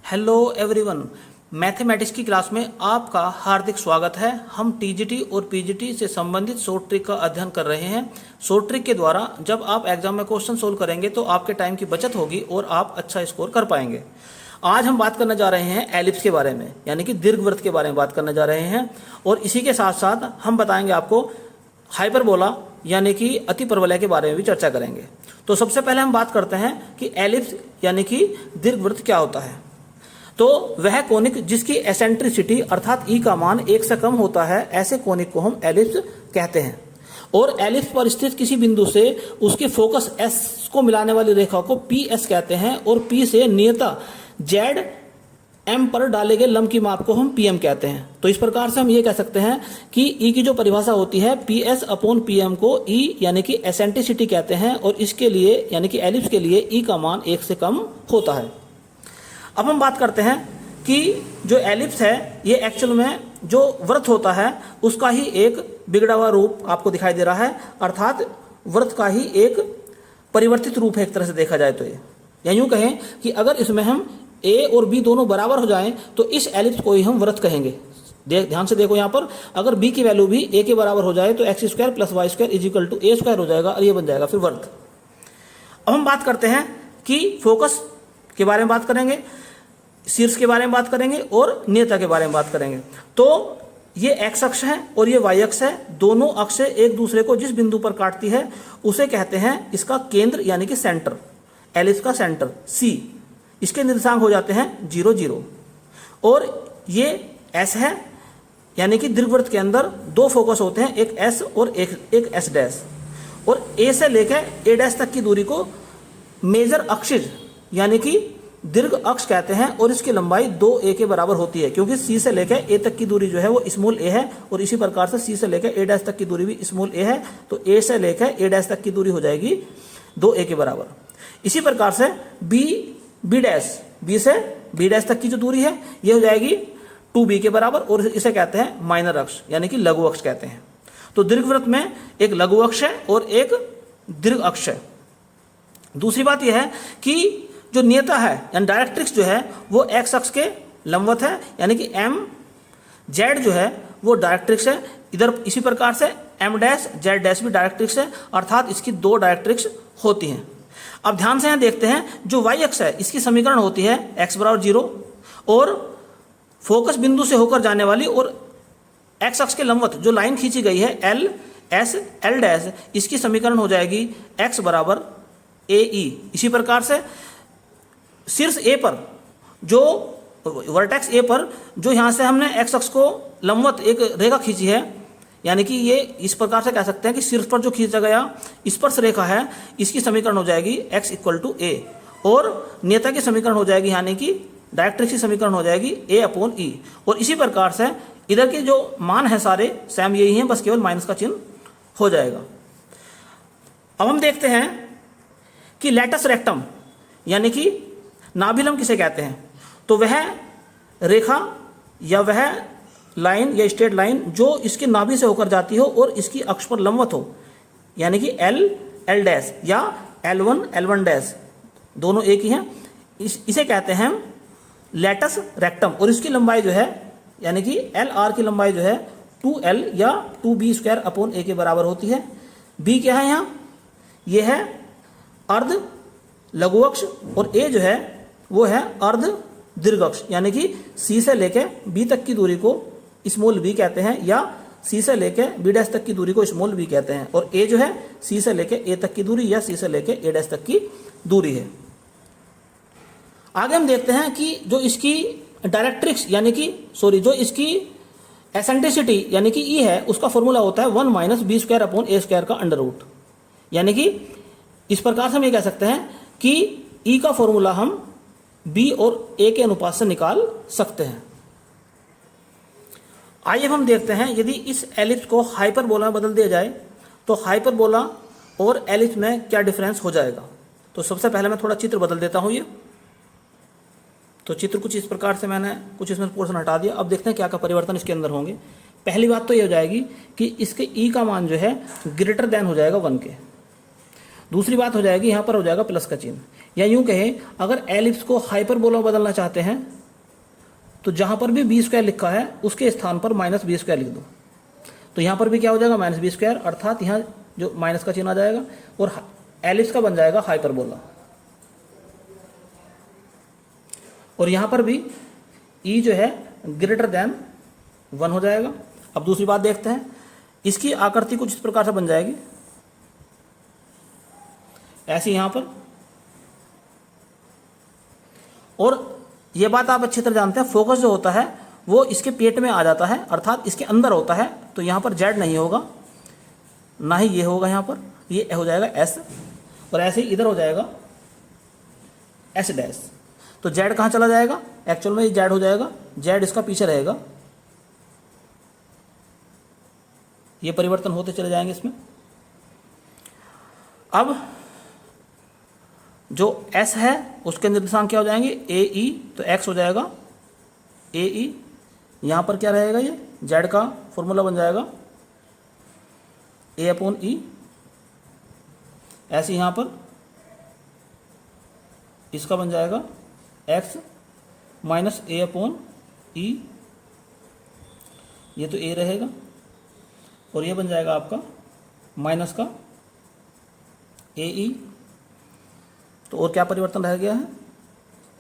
Hello everyone, mathematics की class में आपका हार्दिक स्वागत है। हम टीजीटी और पीजीटी से संबंधित शॉर्ट ट्रिक का अध्ययन कर रहे हैं। शॉर्ट ट्रिक के द्वारा जब आप एग्जाम में क्वेश्चन सोल्व करेंगे तो आपके टाइम की बचत होगी और आप अच्छा स्कोर कर पाएंगे। आज हम बात करने जा रहे हैं एलिप्स के बारे में, यानी कि दीर्घवृत्त के बारे में बात करने जा रहे हैं। और इसी के साथ साथ हम बताएंगे आपको हाइपरबोला यानी कि अति परवलय के बारे में भी चर्चा करेंगे। तो सबसे पहले हम बात करते हैं कि एलिप्स यानी कि दीर्घवृत्त क्या होता है। तो वह कोनिक जिसकी एसेंट्रिसिटी अर्थात ई का मान 1 से कम होता है, ऐसे कोनिक को हम एलिप्स कहते हैं। और एलिप्स पर स्थित किसी बिंदु से उसके फोकस एस को मिलाने वाली रेखा को पी एस कहते हैं और पी से नियता जेड एम पर डाले गए लंब की माप को हम पीएम कहते हैं। तो इस प्रकार से हम ये कह सकते हैं कि ई की जो परिभाषा होती है पी एस अपॉन पीएम को ई यानी कि एसेंट्रिसिटी कहते हैं और इसके लिए यानी कि एलिप्स के लिए ई का मान 1 से कम होता है। अब हम बात करते हैं कि जो एलिप्स है ये एक्चुअल में जो वृत्त होता है उसका ही एक बिगड़ा हुआ रूप आपको दिखाई दे रहा है, अर्थात वृत्त का ही एक परिवर्तित रूप है एक तरह से देखा जाए तो ये, या यूं कहें कि अगर इसमें हम ए और बी दोनों बराबर हो जाएं तो इस एलिप्स को ही हम वृत्त कहेंगे। ध्यान से देखो, यहाँ पर अगर बी की वैल्यू भी ए के बराबर हो जाए तो x square plus Y square is equal to A square हो जाएगा और ये बन जाएगा फिर वृत्त। अब हम बात करते हैं कि फोकस के बारे में बात करेंगे, शीर्ष के बारे में बात करेंगे और नियता के बारे में बात करेंगे। तो ये एक्स अक्ष है और ये वाई अक्ष है, दोनों अक्ष एक दूसरे को जिस बिंदु पर काटती है उसे कहते हैं इसका केंद्र यानी कि सेंटर, एलिप्स का सेंटर सी। इसके निर्देशांक हो जाते हैं 0 0 और ये एस है, यानी कि दीर्घवृत्त के अंदर दो फोकस होते हैं, एक एस और एक एस डैश। और ए से लेकर ए डैश तक की दूरी को मेजर अक्षिज यानी कि दीर्घ अक्ष कहते हैं और इसकी लंबाई 2a के बराबर होती है, क्योंकि सी से लेकर ए तक की दूरी जो है वो स्मॉल ए है और इसी प्रकार से सी से लेकर ए डैश तक की दूरी भी स्मॉल ए है, तो ए से लेकर ए डैश तक की दूरी हो जाएगी 2a के बराबर। इसी प्रकार से बी डैश, बी से बी डैश तक की जो दूरी है ये हो जाएगी 2b के बराबर और इसे कहते हैं माइनर अक्ष यानी कि लघु अक्ष कहते हैं। तो दीर्घवृत्त में एक लघु अक्ष है और एक दीर्घ अक्ष है। दूसरी बात यह है कि जो नियता है यानी डायरेक्ट्रिक्स जो है वो एक्स अक्ष के लंबवत है, यानी कि एम जेड जो है वो डायरेक्ट्रिक्स है। इधर इसी प्रकार से एम डैश जेड डैश भी डायरेक्ट्रिक्स है, अर्थात इसकी दो डायरेक्ट्रिक्स होती हैं। अब ध्यान से यहाँ देखते हैं जो वाई अक्ष है इसकी समीकरण होती है एक्स बराबर 0 और फोकस बिंदु से होकर जाने वाली और एक्स अक्ष के लंबवत जो लाइन खींची गई है एल एस एल डैश, इसकी समीकरण हो जाएगी एक्स बराबर ए ई। इसी प्रकार से शीर्ष ए पर जो वर्टेक्स ए पर जो यहाँ से हमने एक्स अक्ष को लंबवत एक रेखा खींची है, यानी कि ये इस प्रकार से कह सकते हैं कि शीर्ष पर जो खींचा गया स्पर्श रेखा है इसकी समीकरण हो जाएगी x इक्वल टू ए और नियता की समीकरण हो जाएगी यानी कि डायरेक्ट्रिक्स की समीकरण हो जाएगी a अपॉन ई। और इसी प्रकार से इधर के जो मान है सारे सेम यही हैं, बस केवल माइनस का चिन्ह हो जाएगा। अब हम देखते हैं कि लेटस रेक्टम यानी कि नाभिलंब किसे कहते हैं। तो वह रेखा या वह लाइन या स्ट्रेट लाइन जो इसके नाभि से होकर जाती हो और इसकी अक्ष पर लंबवत हो, यानी कि एल एल डैश या L1 डैश, दोनों एक ही हैं। इसे कहते हैं लेटस रेक्टम और इसकी लंबाई जो है यानी कि एल आर की लंबाई जो है 2l या 2b स्क्वायर अपॉन a के बराबर होती है। b क्या है यहाँ, ये है अर्ध लघु अक्ष और a जो है वो है अर्ध दीर्घ अक्ष, यानी कि c से लेकर b तक की दूरी को स्मॉल b कहते हैं या c से लेकर b डैश तक की दूरी को स्मॉल b कहते हैं और a जो है c से लेकर a तक की दूरी या c से लेकर a डैश तक की दूरी है। आगे हम देखते हैं कि जो इसकी डायरेक्ट्रिक्स यानी कि जो इसकी एसेंट्रिसिटी यानी कि ई है उसका फॉर्मूला होता है 1 माइनस बी स्क्वायर अपॉन ए स्क्वायर का अंडर रूट, यानी कि इस प्रकार से हम ये कह सकते हैं कि ई का फॉर्मूला हम b और a के अनुपात से निकाल सकते हैं। आइए हम देखते हैं यदि इस एलिप्स को हाइपरबोला में बदल दिया जाए तो हाइपरबोला और एलिप्स में क्या डिफरेंस हो जाएगा। तो सबसे पहले मैं थोड़ा चित्र बदल देता हूं। ये तो चित्र कुछ इस प्रकार से मैंने कुछ इसमें पोर्शन हटा दिया। अब देखते हैं क्या क्या परिवर्तन इसके अंदर होंगे। पहली बात तो ये हो जाएगी कि इसके ई का मान जो है ग्रेटर देन हो जाएगा 1 के। दूसरी बात हो जाएगी यहाँ पर हो जाएगा प्लस का चिन्ह, या यूं कहें अगर एलिप्स को हाइपरबोला बदलना चाहते हैं तो जहाँ पर भी बी स्क्वायर लिखा है उसके स्थान पर माइनस बी स्क्वायर लिख दो। तो यहाँ पर भी क्या हो जाएगा, माइनस बी स्क्वायर, अर्थात यहाँ जो माइनस का चिन्ह आ जाएगा और एलिप्स का बन जाएगा हाइपरबोला। और यहाँ पर भी ई जो है ग्रेटर देन 1 हो जाएगा। अब दूसरी बात देखते हैं, इसकी आकृति कुछ इस प्रकार से बन जाएगी, ऐसी यहाँ पर। और ये बात आप अच्छी तरह जानते हैं, फोकस जो होता है वो इसके पेट में आ जाता है, अर्थात इसके अंदर होता है। तो यहाँ पर जेड नहीं होगा, ना ही ये होगा, यहाँ पर ये हो जाएगा एस, और ऐसे ही इधर हो जाएगा एस डैश। तो जेड कहाँ चला जाएगा, एक्चुअल में ये जेड हो जाएगा, जेड इसका पीछे रहेगा। ये परिवर्तन होते चले जाएंगे इसमें। अब जो एस है उसके निर्देशांक क्या हो जाएंगे, ए ई, तो एक्स हो जाएगा ए ई। यहाँ पर क्या रहेगा, ये जेड का फॉर्मूला बन जाएगा ए अपॉन ई। ऐसे यहाँ पर इसका बन जाएगा एक्स माइनस ए अपॉन ई, ये तो ए रहेगा, और ये बन जाएगा आपका माइनस का ए ई। तो और क्या परिवर्तन रह गया है,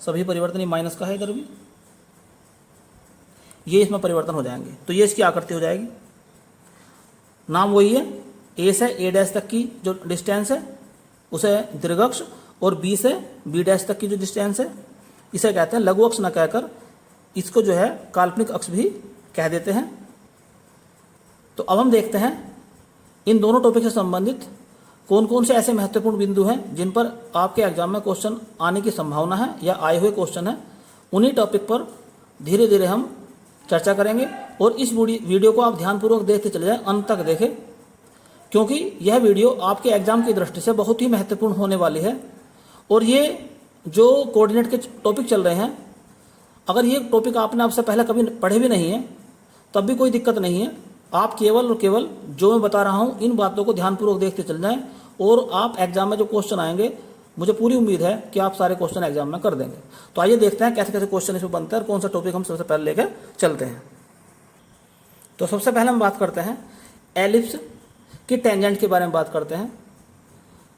सभी परिवर्तन, ये माइनस का है इधर भी, ये इसमें परिवर्तन हो जाएंगे। तो ये इसकी आकृति हो जाएगी। नाम वही है, ए से ए डैश तक की जो डिस्टेंस है उसे दीर्घअक्ष, और बी से बी डैश तक की जो डिस्टेंस है इसे कहते हैं लघु अक्ष, न कहकर इसको जो है काल्पनिक अक्ष भी कह देते हैं। तो अब हम देखते हैं इन दोनों टॉपिक से संबंधित कौन कौन से ऐसे महत्वपूर्ण बिंदु हैं जिन पर आपके एग्जाम में क्वेश्चन आने की संभावना है या आए हुए क्वेश्चन है। उन्हीं टॉपिक पर धीरे धीरे हम चर्चा करेंगे, और इस वीडियो को आप ध्यानपूर्वक देखते चले जाएं, अंत तक देखें, क्योंकि यह वीडियो आपके एग्जाम की दृष्टि से बहुत ही महत्वपूर्ण होने वाली है। और ये जो कोऑर्डिनेट के टॉपिक चल रहे हैं, अगर ये टॉपिक आपने आपसे पहले कभी पढ़े भी नहीं है तब भी कोई दिक्कत नहीं है। आप केवल और केवल जो मैं बता रहा हूँ इन बातों को ध्यानपूर्वक देखते चल जाएं, और आप एग्जाम में जो क्वेश्चन आएंगे मुझे पूरी उम्मीद है कि आप सारे क्वेश्चन एग्जाम में कर देंगे। तो आइए देखते हैं कैसे कैसे क्वेश्चन इसमें बनते हैं और कौन सा टॉपिक हम सबसे पहले लेकर चलते हैं। तो सबसे पहले हम बात करते हैं एलिप्स की टेंजेंट के बारे में बात करते हैं।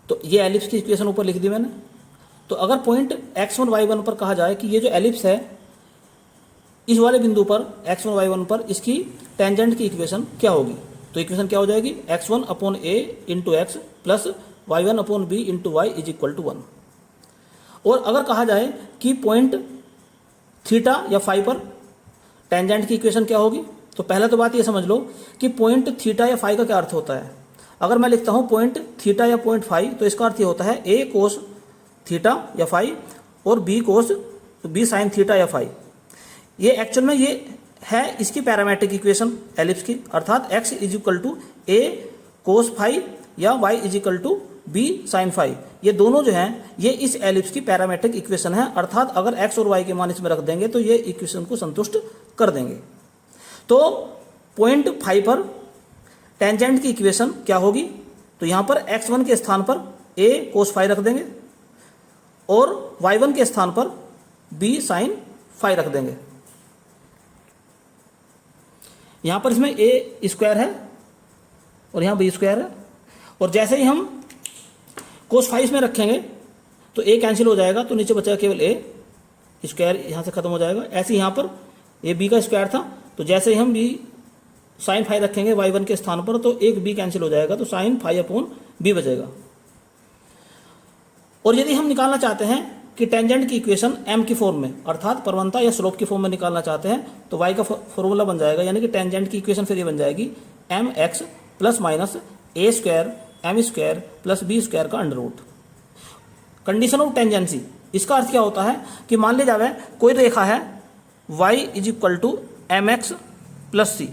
तो ये एलिप्स की इक्वेशन ऊपर लिख दी मैंने। तो अगर पॉइंट x1 y1 पर कहा जाए कि ये जो एलिप्स है इस वाले बिंदु पर x1 y1 पर इसकी टेंजेंट की इक्वेशन क्या होगी, तो इक्वेशन क्या हो जाएगी, x1 upon a into x plus y1 upon b into Y is equal to 1। और अगर कहा जाए कि पॉइंट थीटा या फाई पर टेंजेंट की इक्वेशन क्या होगी, तो पहले तो बात ये समझ लो कि पॉइंट थीटा या फाई का क्या अर्थ होता है। अगर मैं लिखता हूं पॉइंट थीटा या पॉइंट फाई, तो इसका अर्थ ये होता है a कोस थीटा या फाई और b कोस b साइन थीटा या फाई। ये एक्चुअल में ये है इसकी पैरामेट्रिक इक्वेशन एलिप्स की, अर्थात x is equal to a cos phi या y is equal to b sine phi. ये दोनों जो हैं ये इस एलिप्स की पैरामेट्रिक इक्वेशन है, अर्थात अगर x और y के मान इसमें रख देंगे तो ये इक्वेशन को संतुष्ट कर देंगे। तो पॉइंट फाई पर टेंजेंट की इक्वेशन क्या होगी, तो यहां पर x1 के स्थान पर a कोस फाई रख देंगे और y1 के स्थान पर b साइन फाई रख देंगे। यहां पर इसमें a स्क्वायर है और यहां b स्क्वायर है, और जैसे ही हम कोस फाई में रखेंगे तो a कैंसिल हो जाएगा, तो नीचे बचेगा केवल a स्क्वायर, यहां से खत्म हो जाएगा। ऐसे यहां पर a b का स्क्वायर था, तो जैसे ही हम b साइन फाई रखेंगे y1 के स्थान पर तो एक b कैंसिल हो जाएगा, तो साइन फाई अपॉन b बचेगा। और यदि हम निकालना चाहते हैं कि टेंजेंट की इक्वेशन m की फॉर्म में, अर्थात परवलता या स्लोप की फॉर्म में निकालना चाहते हैं, तो y का फॉर्मूला बन जाएगा, यानी कि टेंजेंट की इक्वेशन फिर ये बन जाएगी mx plus minus a square m square plus b square का under root. Condition of tangency, इसका अर्थ क्या होता है कि मान ली जाए कोई रेखा है y is equal to mx plus c,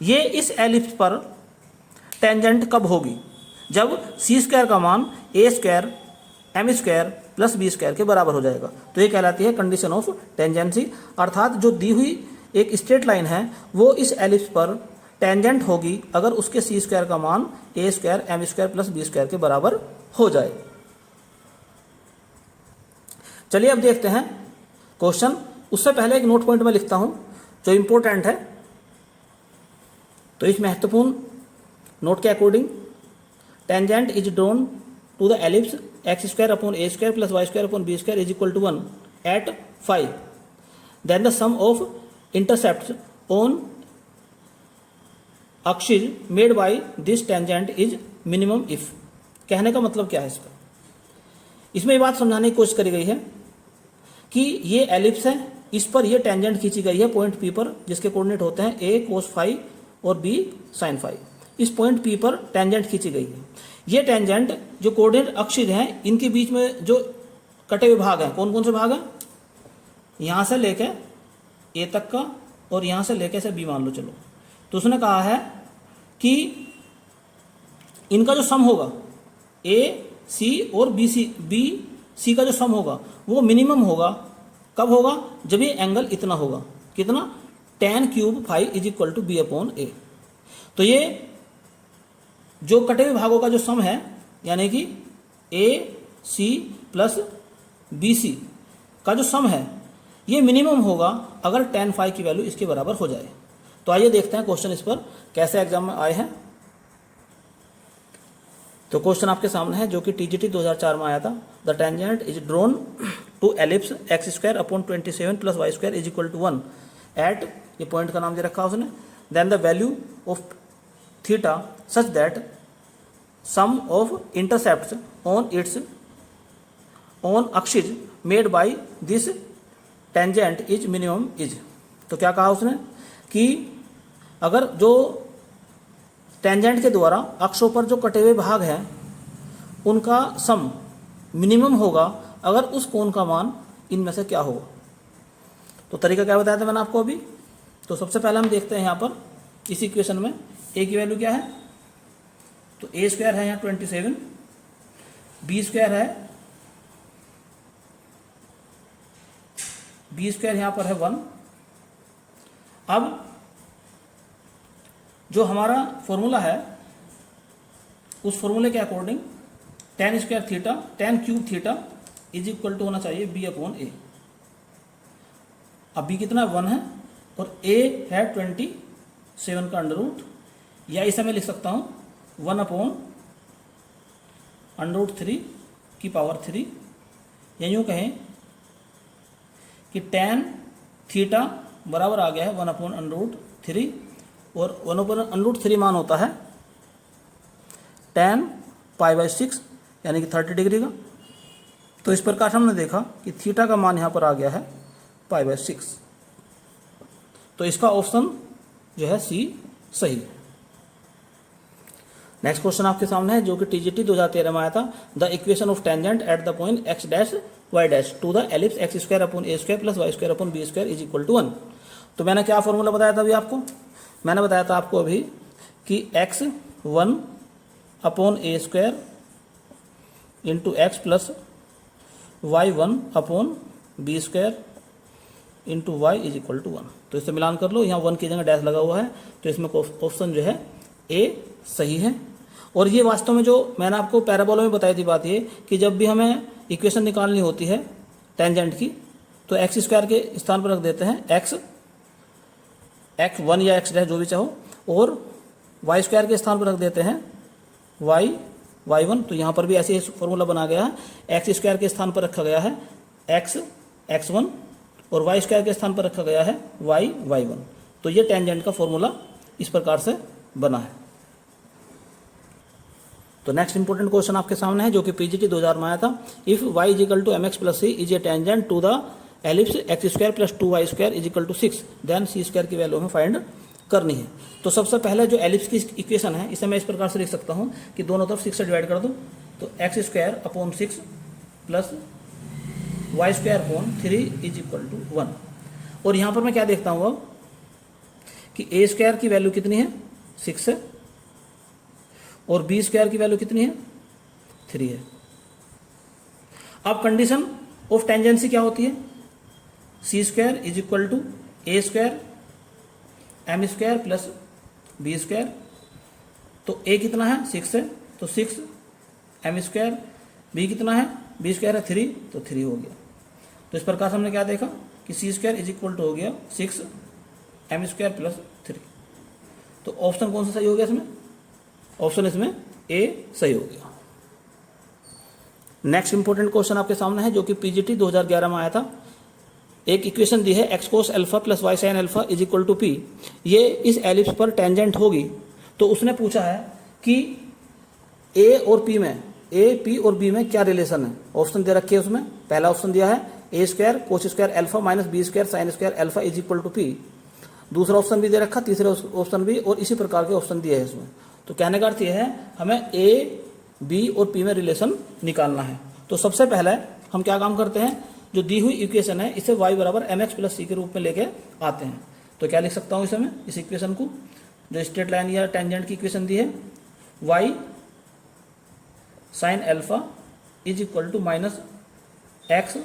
ये इस एलिप्स पर टेंजेंट कब होगी, जब c स्क्वायर का मान a square m square plus b square के बराबर हो जाएगा। तो ये कहलाती है कंडीशन ऑफ टेंजेंसी, अर्थात जो दी हुई एक स्ट्रेट लाइन है वो इस एलिप्स पर टेंजेंट होगी अगर उसके c स्क्वायर का मान a square m square plus b square के बराबर हो जाए। चलिए अब देखते हैं क्वेश्चन, उससे पहले एक नोट पॉइंट में लिखता हूं जो इंपॉर्टेंट है। तो इस महत्वपूर्ण नोट के according tangent is drawn to the ellipse X square upon A square plus Y square upon B square is equal to 1 at 5, then the sum of intercepts on axis made by this tangent is minimum if. कहने का मतलब क्या है इसका? इसमें ये बात समझाने की कोशिश करी गई है कि ये एलिप्स है, इस पर ये टेंजेंट खींची गई है पॉइंट पी पर, जिसके कोऑर्डिनेट होते हैं a cos फाई और b sin फाई। इस पॉइंट पी पर टेंजेंट खींची गई है। ये टेंजेंट जो कोऑर्डिनेट अक्षिज हैं, इनके बीच में जो कटे हुए भाग हैं, कौन कौन से भाग हैं? यहां से लेके a तक का और यहां से लेके से b मान लो चलो। तो उसने कहा है कि इनका जो सम होगा ए सी और बी सी का जो सम होगा वो मिनिमम होगा। कब होगा? जब ये एंगल इतना होगा, कितना? tan cube phi is equal to b upon a. तो ये जो कटे हुए भागों का जो सम है, यानी कि ए सी प्लस बी सी का जो सम है, ये मिनिमम होगा अगर tan फाई की वैल्यू इसके बराबर हो जाए। तो आइए देखते हैं क्वेश्चन इस पर कैसे एग्जाम में आए हैं। तो क्वेश्चन आपके सामने है जो कि टीजीटी 2004 में आया था। The tangent is drawn to ellipse X square upon 27 plus Y square is equal to 1 at, ये पॉइंट का नाम दे रखा है उसने, then the value of theta such that sum of intercepts on its on axis made by this tangent is minimum is. तो क्या कहा उसने कि अगर जो टेंजेंट के द्वारा अक्षों पर जो कटे हुए भाग हैं उनका सम मिनिमम होगा अगर उस कोण का मान इनमें से क्या होगा। तो तरीका क्या बताया था मैंने आपको अभी। तो सबसे पहले हम देखते हैं यहाँ पर इस इक्वेशन में ए की वैल्यू क्या है। तो ए स्क्वायर है यहाँ 27, बी स्क्वायर है, बी स्क्वायर यहाँ पर है 1। अब जो हमारा फॉर्मूला है उस फॉर्मूले के according tan square theta, tan cube theta is equal to होना चाहिए b अपॉन ए। अब b कितना 1 है और a है 27 का अंडर रूट, या इसे मैं लिख सकता हूं 1 अपॉन अंडर रूट 3 की पावर 3, या यूं कहें कि tan थीटा बराबर आ गया है 1 अपॉन अंडर रूट 3, और 1 अपॉन अंडर रूट 3 मान होता है tan पाई बाई 6 यानी कि 30 डिग्री का। तो इस प्रकार हमने देखा कि थीटा का मान यहाँ पर आ गया है पाई बाई 6। तो इसका ऑप्शन जो है सी सही है। नेक्स्ट क्वेश्चन आपके सामने है जो कि टीजीटी 2013 में आया था। The equation of tangent at the point X dash Y dash to the ellipse X square upon A square plus Y square upon B square is equal to 1। तो मैंने क्या फॉर्मूला बताया था अभी आपको? मैंने बताया था आपको अभी कि x1 upon A square into x plus y1 upon B square into Y is equal to 1। तो इससे मिलान कर लो, यहाँ 1 की जगह डैश लगा हुआ है, तो इसमें ऑप्शन जो है ए सही है। और ये वास्तव में जो मैंने आपको पैराबोला में बताई थी बात ये कि जब भी हमें इक्वेशन निकालनी होती है टेंजेंट की तो एक्स स्क्वायर के स्थान पर रख देते हैं x1 या x डैश जो भी चाहो, और वाई स्क्वायर के स्थान पर रख देते हैं y1। तो यहाँ पर भी ऐसे ही फॉर्मूला बना गया है, एक्स स्क्वायर के स्थान पर रखा गया है x1 और वाई स्क्वायर के स्थान पर रखा गया है y1। तो ये टेंजेंट का फॉर्मूला इस प्रकार से बना है। तो नेक्स्ट इंपॉर्टेंट क्वेश्चन आपके सामने है जो कि पीजीटी 2000 में आया था। If y is equal to mx plus C is a tangent to the ellipse X square plus 2y square is equal to 6, then C square की वैल्यू हमें फाइंड करनी है। तो सबसे पहले जो एलिप्स की इक्वेशन है इसे मैं इस प्रकार से लिख सकता हूं कि दोनों तरफ 6 से डिवाइड कर दो, तो x square upon 6 plus Y square upon 3 is equal to 1। और यहाँ पर मैं क्या देखता हूँ अब कि ए स्क्वायर की वैल्यू कितनी है 6 है और बी स्क्वायर की वैल्यू कितनी है 3 है। अब कंडीशन ऑफ टेंजेंसी क्या होती है? C square is equal to A square m square plus B square. तो ए कितना है 6 है तो 6 एम स्क्वायर, बी कितना है बी स्क्वायर है 3 तो 3 हो गया। तो इस प्रकार से हमने क्या देखा कि c square is equal to हो गया 6m² प्लस 3। तो ऑप्शन कौन सा सही हो गया इसमें? ऑप्शन इसमें ए सही हो गया। नेक्स्ट इंपॉर्टेंट क्वेश्चन आपके सामने है जो कि पीजीटी 2011 में आया था। एक इक्वेशन दी है x cos alpha plus y sin alpha is equal to P. ये इस एलिप्स पर टेंजेंट होगी। तो उसने पूछा है कि ए और पी में, ए पी और बी में क्या रिलेशन है। ऑप्शन दे रखे है उसमें। पहला ऑप्शन दिया है a square cos square alpha minus b square sine square alpha is equal to p. दूसरा ऑप्शन भी दे रखा, तीसरा ऑप्शन भी, और इसी प्रकार के ऑप्शन दिए हैं इसमें। तो कहने का अर्थ यह है हमें ए बी और पी में रिलेशन निकालना है। तो सबसे पहले हम क्या काम करते हैं, जो दी हुई इक्वेशन है इसे y बराबर mx प्लस सी के रूप में लेके आते हैं। तो क्या लिख सकता हूँ इसमें, इस इक्वेशन को, जो स्ट्रेट लाइन या टेंजेंट की इक्वेशन दी है, y sine alpha is equal to minus x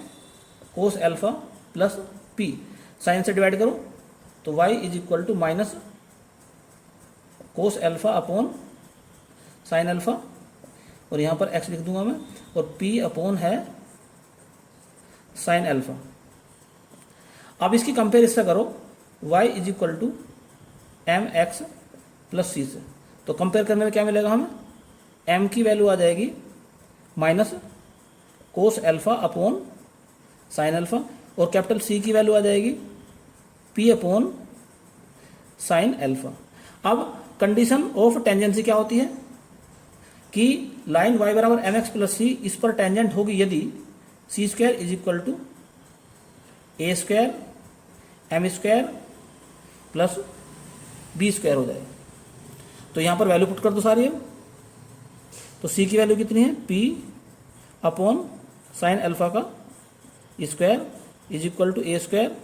cos alpha plus p. Sine से डिवाइड करो तो y is equal to minus cos alpha upon sine alpha, और यहाँ पर x लिख दूंगा मैं, और p अपॉन है साइन अल्फा। अब इसकी कंपेयर इससे करो y is equal to m x plus c से। तो कंपेयर करने में क्या मिलेगा हमें, m की वैल्यू आ जाएगी minus cos alpha upon sine alpha, और कैपिटल C की वैल्यू आ जाएगी p अपॉन साइन अल्फा। अब कंडीशन ऑफ टेंजेंसी क्या होती है कि लाइन y बराबर एम एक्स प्लस सी इस पर टेंजेंट होगी यदि c square is equal to A square m square plus B square हो जाए। तो यहाँ पर वैल्यू पुट कर दो सारी। अब तो सी की वैल्यू कितनी है, p अपॉन साइन अल्फा का square is equal to A square,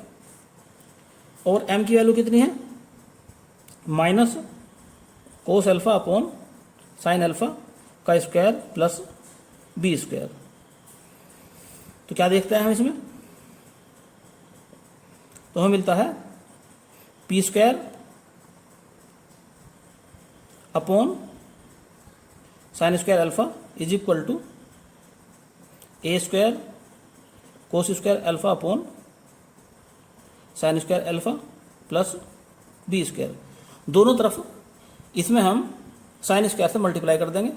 और m की वैल्यू कितनी है, minus cos alpha upon sine alpha का स्क्वायर प्लस बी स्क्वायर। तो क्या देखते हैं हम इसमें, तो हमें मिलता है p square upon sine square alpha is equal to A square cos square alpha upon sine square alpha plus B square. दोनों तरफ इसमें हम साइन स्क्वायर से मल्टीप्लाई कर देंगे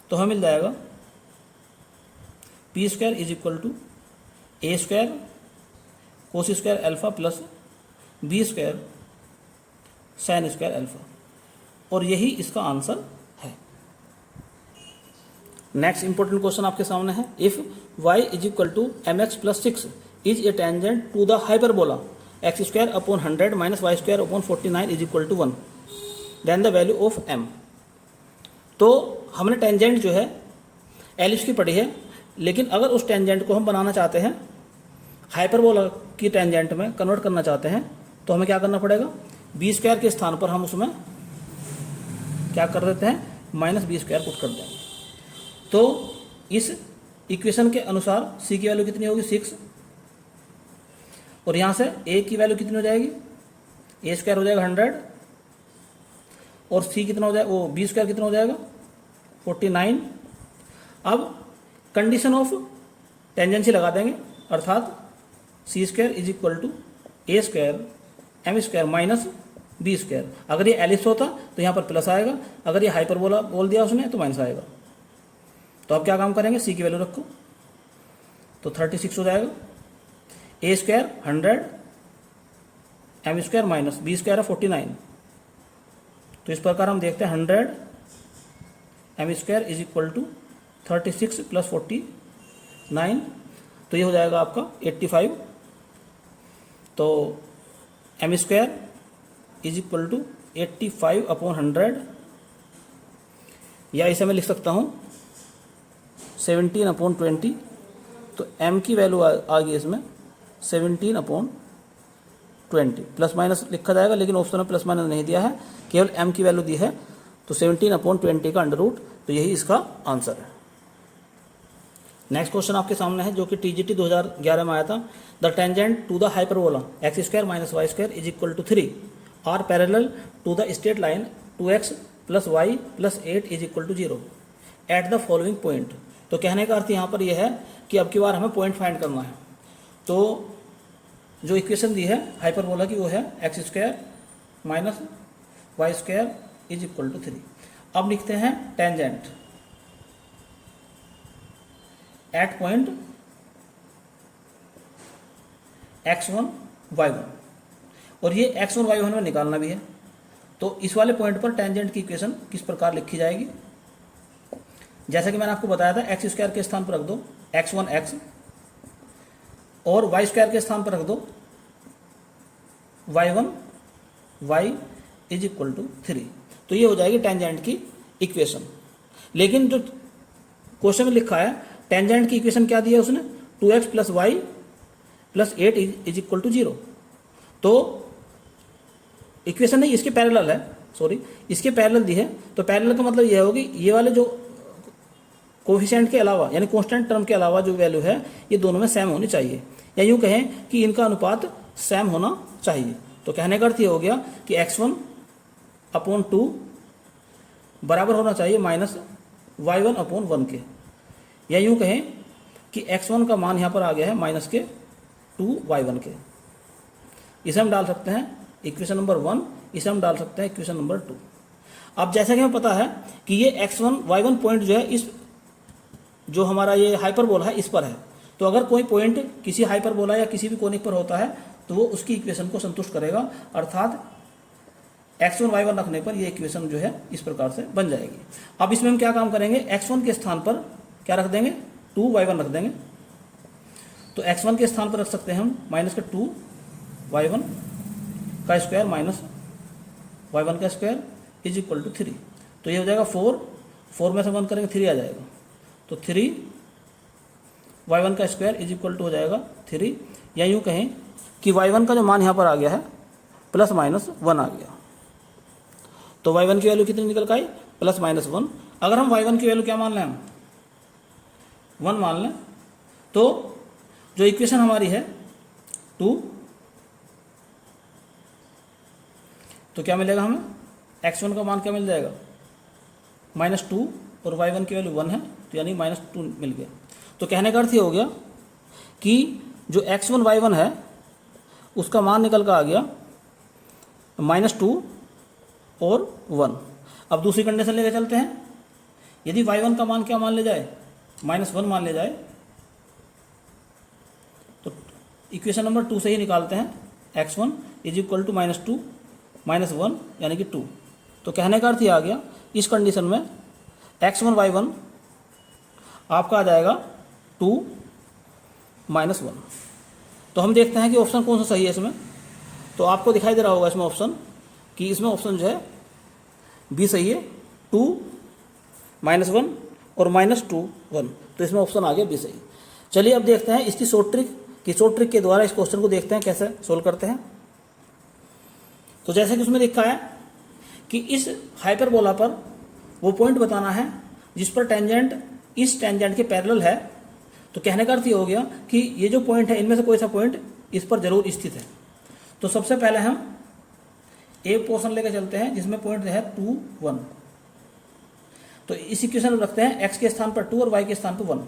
तो हमें मिल जाएगा p square is equal to A square cos square alpha plus B square sine square alpha, और यही इसका आंसर है। नेक्स्ट इंपॉर्टेंट क्वेश्चन आपके सामने है, if y is equal to m x plus 6 is a tangent to the hyperbola x square upon 100 minus y square upon 49 is equal to 1, then the value of m। तो हमने tangent जो है ellipse की पढ़ी है, लेकिन अगर उस टेंजेंट को हम बनाना चाहते हैं हाइपरबोला की टेंजेंट में कन्वर्ट करना चाहते हैं तो हमें क्या करना पड़ेगा, बी स्क्वायर के स्थान पर हम उसमें क्या कर देते हैं, माइनस बी स्क्वायर पुट कर देंगे। तो इस इक्वेशन के अनुसार सी की वैल्यू कितनी होगी 6, और यहाँ से ए की वैल्यू कितनी हो जाएगी, ए स्क्वायर हो जाएगा 100, और सी कितना हो जाएगा, वो बी स्क्वायर कितना हो जाएगा 49। अब कंडीशन ऑफ टेंजेंसी लगा देंगे, अर्थात c square is equal to A square m square minus b square. अगर ये एलिप्स होता तो यहाँ पर प्लस आएगा, अगर ये हाइपरबोला बोल दिया उसने तो माइनस आएगा। तो अब क्या काम करेंगे, सी की वैल्यू रखो तो 36 हो जाएगा, a square 100 m square minus b square है 49। तो इस प्रकार हम देखते हैं 100 m square is equal to 36 plus 49, तो ये हो जाएगा आपका 85। तो m square is equal to 85 upon 100, या इसे मैं लिख सकता हूँ 17 अपॉन 20। तो m की वैल्यू आ गई इसमें 17 अपॉन 20, प्लस माइनस लिखा जाएगा लेकिन ऑप्शन में प्लस माइनस नहीं दिया है, केवल m की वैल्यू दी है। तो 17 अपॉन 20 का अंडर रूट, तो यही इसका आंसर है। नेक्स्ट क्वेश्चन आपके सामने है जो कि टीजीटी 2011 में आया था। The tangent to the hyperbola x square minus y square is equal to 3 are parallel to the straight line 2x plus y plus 8 is equal to 0 at the following point. तो कहने का अर्थ यहाँ पर यह है कि अब की बार हमें पॉइंट फाइंड करना है। तो जो इक्वेशन दी है हाइपरबोला की वो है x square minus y square is equal to 3। अब लिखते हैं tangent at point x1 y1, और ये x1 y1 में निकालना भी है। तो इस वाले पॉइंट पर टेंजेंट की इक्वेशन किस प्रकार लिखी जाएगी, जैसा कि मैंने आपको बताया था एक्स स्क्वायर के स्थान पर रख दो x1 x और वाई स्क्वायर के स्थान पर रख दो y1 y is equal to 3। तो ये हो जाएगी टेंजेंट की इक्वेशन। लेकिन जो क्वेश्चन में लिखा है टेंजेंट की इक्वेशन क्या दी है उसने, 2x plus y plus 8 is equal to 0। तो इक्वेशन नहीं, इसके पैरेलल है, सॉरी इसके पैरेलल दी है। तो पैरेलल का मतलब यह होगी ये वाले जो कोफिशिएंट के अलावा यानी कांस्टेंट टर्म के अलावा जो वैल्यू है ये दोनों में सेम होनी चाहिए, या यूं कहें कि इनका अनुपात सेम होना चाहिए। तो कहने का अर्थ ये हो गया कि x1 अपॉन 2 बराबर होना चाहिए माइनस y1 अपॉन 1 के, या यूं कहें कि x1 का मान यहाँ पर आ गया है माइनस के 2y1 के। इसे हम डाल सकते हैं इक्वेशन नंबर 1, इसे हम डाल सकते हैं इक्वेशन नंबर 2। अब जैसा कि हमें पता है कि ये x1 y1 पॉइंट जो है इस जो हमारा ये हाइपरबोला है इस पर है। तो अगर कोई पॉइंट किसी हाइपरबोला या किसी भी कोनिक पर होता है तो वो उसकी इक्वेशन को संतुष्ट करेगा, अर्थात x1 y1 रखने पर ये इक्वेशन जो है इस प्रकार से बन जाएगी। अब इसमें हम क्या काम करेंगे, x1 के स्थान पर क्या रख देंगे, 2y1 रख देंगे। तो x1 के स्थान पर रख सकते हैं हम माइनस के 2y1 का स्क्वायर माइनस y1 का स्क्वायर इज इक्वल टू 3। तो ये हो जाएगा 4 में से 1 करेंगे 3 आ जाएगा। तो 3y1 का स्क्वायर इज इक्वल टू हो जाएगा 3, या यूँ कहें कि y1 का जो मान यहाँ पर आ गया है प्लस माइनस 1 आ गया। तो y1 की वैल्यू कितनी निकल के आई, प्लस माइनस 1। अगर हम y1 की वैल्यू क्या मान लें, हम 1 मान लें, तो जो इक्वेशन हमारी है 2, तो क्या मिलेगा हमें, x1 का मान क्या मिल जाएगा -2 और y1 की वैल्यू 1 है, तो यानी -2 मिल गया। तो कहने का अर्थ ये हो गया कि जो x1 y1 है उसका मान निकल कर आ गया -2 और 1। अब दूसरी कंडीशन लेके चलते हैं, यदि y1 का मान क्या मान ले जाए, -1 मान ले जाए, तो इक्वेशन नंबर 2 से ही निकालते हैं x1 इज इक्वल टू -2 -1 यानी कि 2। तो कहने का अर्थ ये आ गया इस कंडीशन में x1 y1 आपका आ जाएगा 2 -1। तो हम देखते हैं कि ऑप्शन कौन सा सही है इसमें। तो आपको दिखाई दे रहा होगा इसमें ऑप्शन कि इसमें ऑप्शन जो है बी सही है, 2 -1 और -2 1। तो इसमें ऑप्शन आ गया बी सही। चलिए अब देखते हैं इसकी शॉर्ट ट्रिक के द्वारा इस क्वेश्चन को देखते हैं कैसे सोल्व करते हैं। तो जैसे कि उसमें लिखा है कि इस हाइपरबोला पर वो पॉइंट बताना है जिस पर टेंजेंट इस टेंजेंट के पैरेलल है। तो कहने का अर्थ ये हो गया कि ये जो पॉइंट है इनमें से कोई सा पॉइंट इस पर जरूर स्थित है। तो सबसे पहले हम एक पोर्शन लेकर चलते हैं जिसमें पॉइंट है 2 1। तो इस इक्वेशन में रखते हैं x के स्थान पर 2 और y के स्थान पर 1।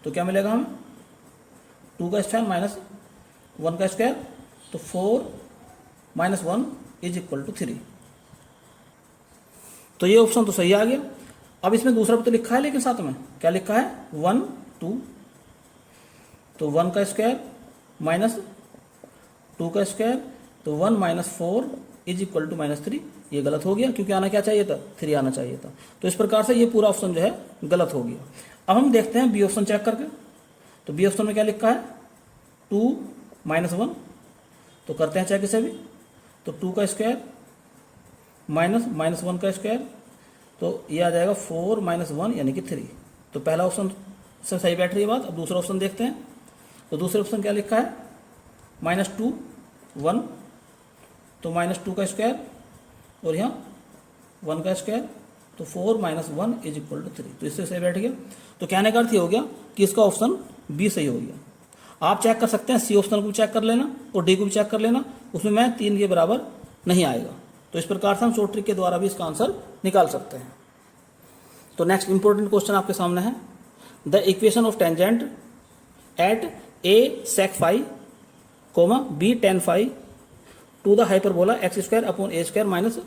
तो क्या मिलेगा हमें, 2 का स्क्वायर माइनस 1 का स्क्वायर, तो 4 -1 इज इक्वल टू 3। तो ये ऑप्शन तो सही आ गया। अब इसमें दूसरा भी तो लिखा है, लेकिन साथ में क्या लिखा है 1 2। तो 1 का स्क्वायर माइनस 2 का स्क्वायर, तो 1 - 4 इज इक्वल टू -3। ये गलत हो गया क्योंकि आना क्या चाहिए था, 3 आना चाहिए था। तो इस प्रकार से ये पूरा ऑप्शन जो है गलत हो गया। अब हम देखते हैं बी ऑप्शन चेक करके। तो बी ऑप्शन में क्या लिखा है 2 -1। तो करते हैं चेक इसे भी। तो 2 का स्क्वायर माइनस -1 का स्क्वायर, तो ये आ जाएगा 4 - 1 यानी कि 3। तो पहला ऑप्शन से सही बैठ रही है बात। अब दूसरा ऑप्शन देखते हैं। तो दूसरे ऑप्शन क्या लिखा है -2 1। तो -2 का स्क्वायर और यहाँ 1 का स्क्वायर, तो 4 - 1 इज इक्वल टू 3। तो इससे सही बैठ गया। तो कहने का अर्थ ये हो गया कि इसका ऑप्शन बी सही हो गया। आप चेक कर सकते हैं, सी ऑप्शन को भी चेक कर लेना और डी को भी चेक कर लेना, उसमें मैं 3 के बराबर नहीं आएगा। तो इस प्रकार से हम शॉर्ट ट्रिक के द्वारा भी इसका आंसर निकाल सकते हैं। तो नेक्स्ट इंपॉर्टेंट क्वेश्चन आपके सामने है, the equation of tangent at a sec phi comma b tan phi to the hyperbola x square upon A square minus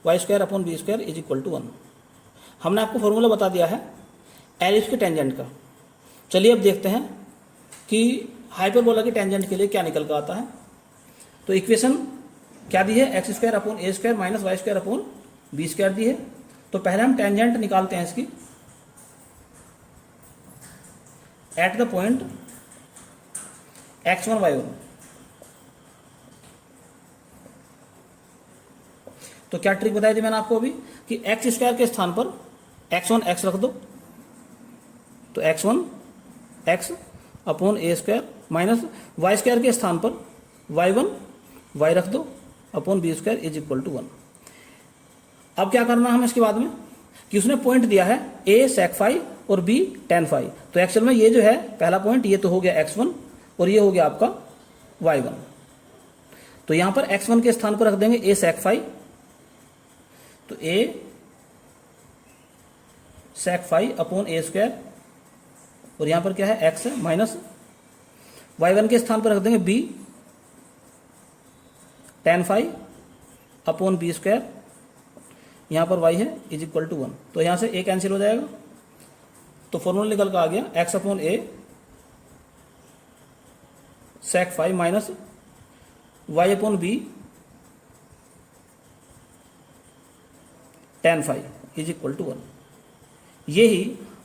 y square upon B square is equal to 1। हमने आपको formula बता दिया है ellipse के tangent का। चलिए अब देखते हैं कि हाइपरबोला के टेंजेंट के लिए क्या निकल कर आता है। तो इक्वेशन क्या दी है, एक्स स्क्वायर अपॉन ए square minus y square upon B square दी है। तो पहले हम टेंजेंट निकालते हैं इसकी eight the point x1 y1। तो क्या ट्रिक बताई थी मैंने आपको अभी कि एक्स स्क्वायर के स्थान पर x1 x रख दो, तो x1 x अपॉन ए स्क्वायर माइनस वाई स्क्वायर के स्थान पर y1 y रख दो upon B square is equal to 1। अब क्या करना है हमें इसके बाद में कि उसने पॉइंट दिया है a sec फाई और b tan फाई। तो एक्चुअल में ये जो है पहला पॉइंट ये तो हो गया x1 और ये हो गया आपका y1। तो यहां पर x1 के स्थान पर रख देंगे a sec फाई, तो a sec phi upon A square और यहां पर क्या है x है माइनस y1 के स्थान पर रख देंगे b tan phi upon B square, यहां पर y है इज इक्वल टू 1। तो यहां से a कैंसिल हो जाएगा, तो फॉर्मूला निकल कर आ गया x upon a sec phi minus y upon b tan phi is equal to 1। यही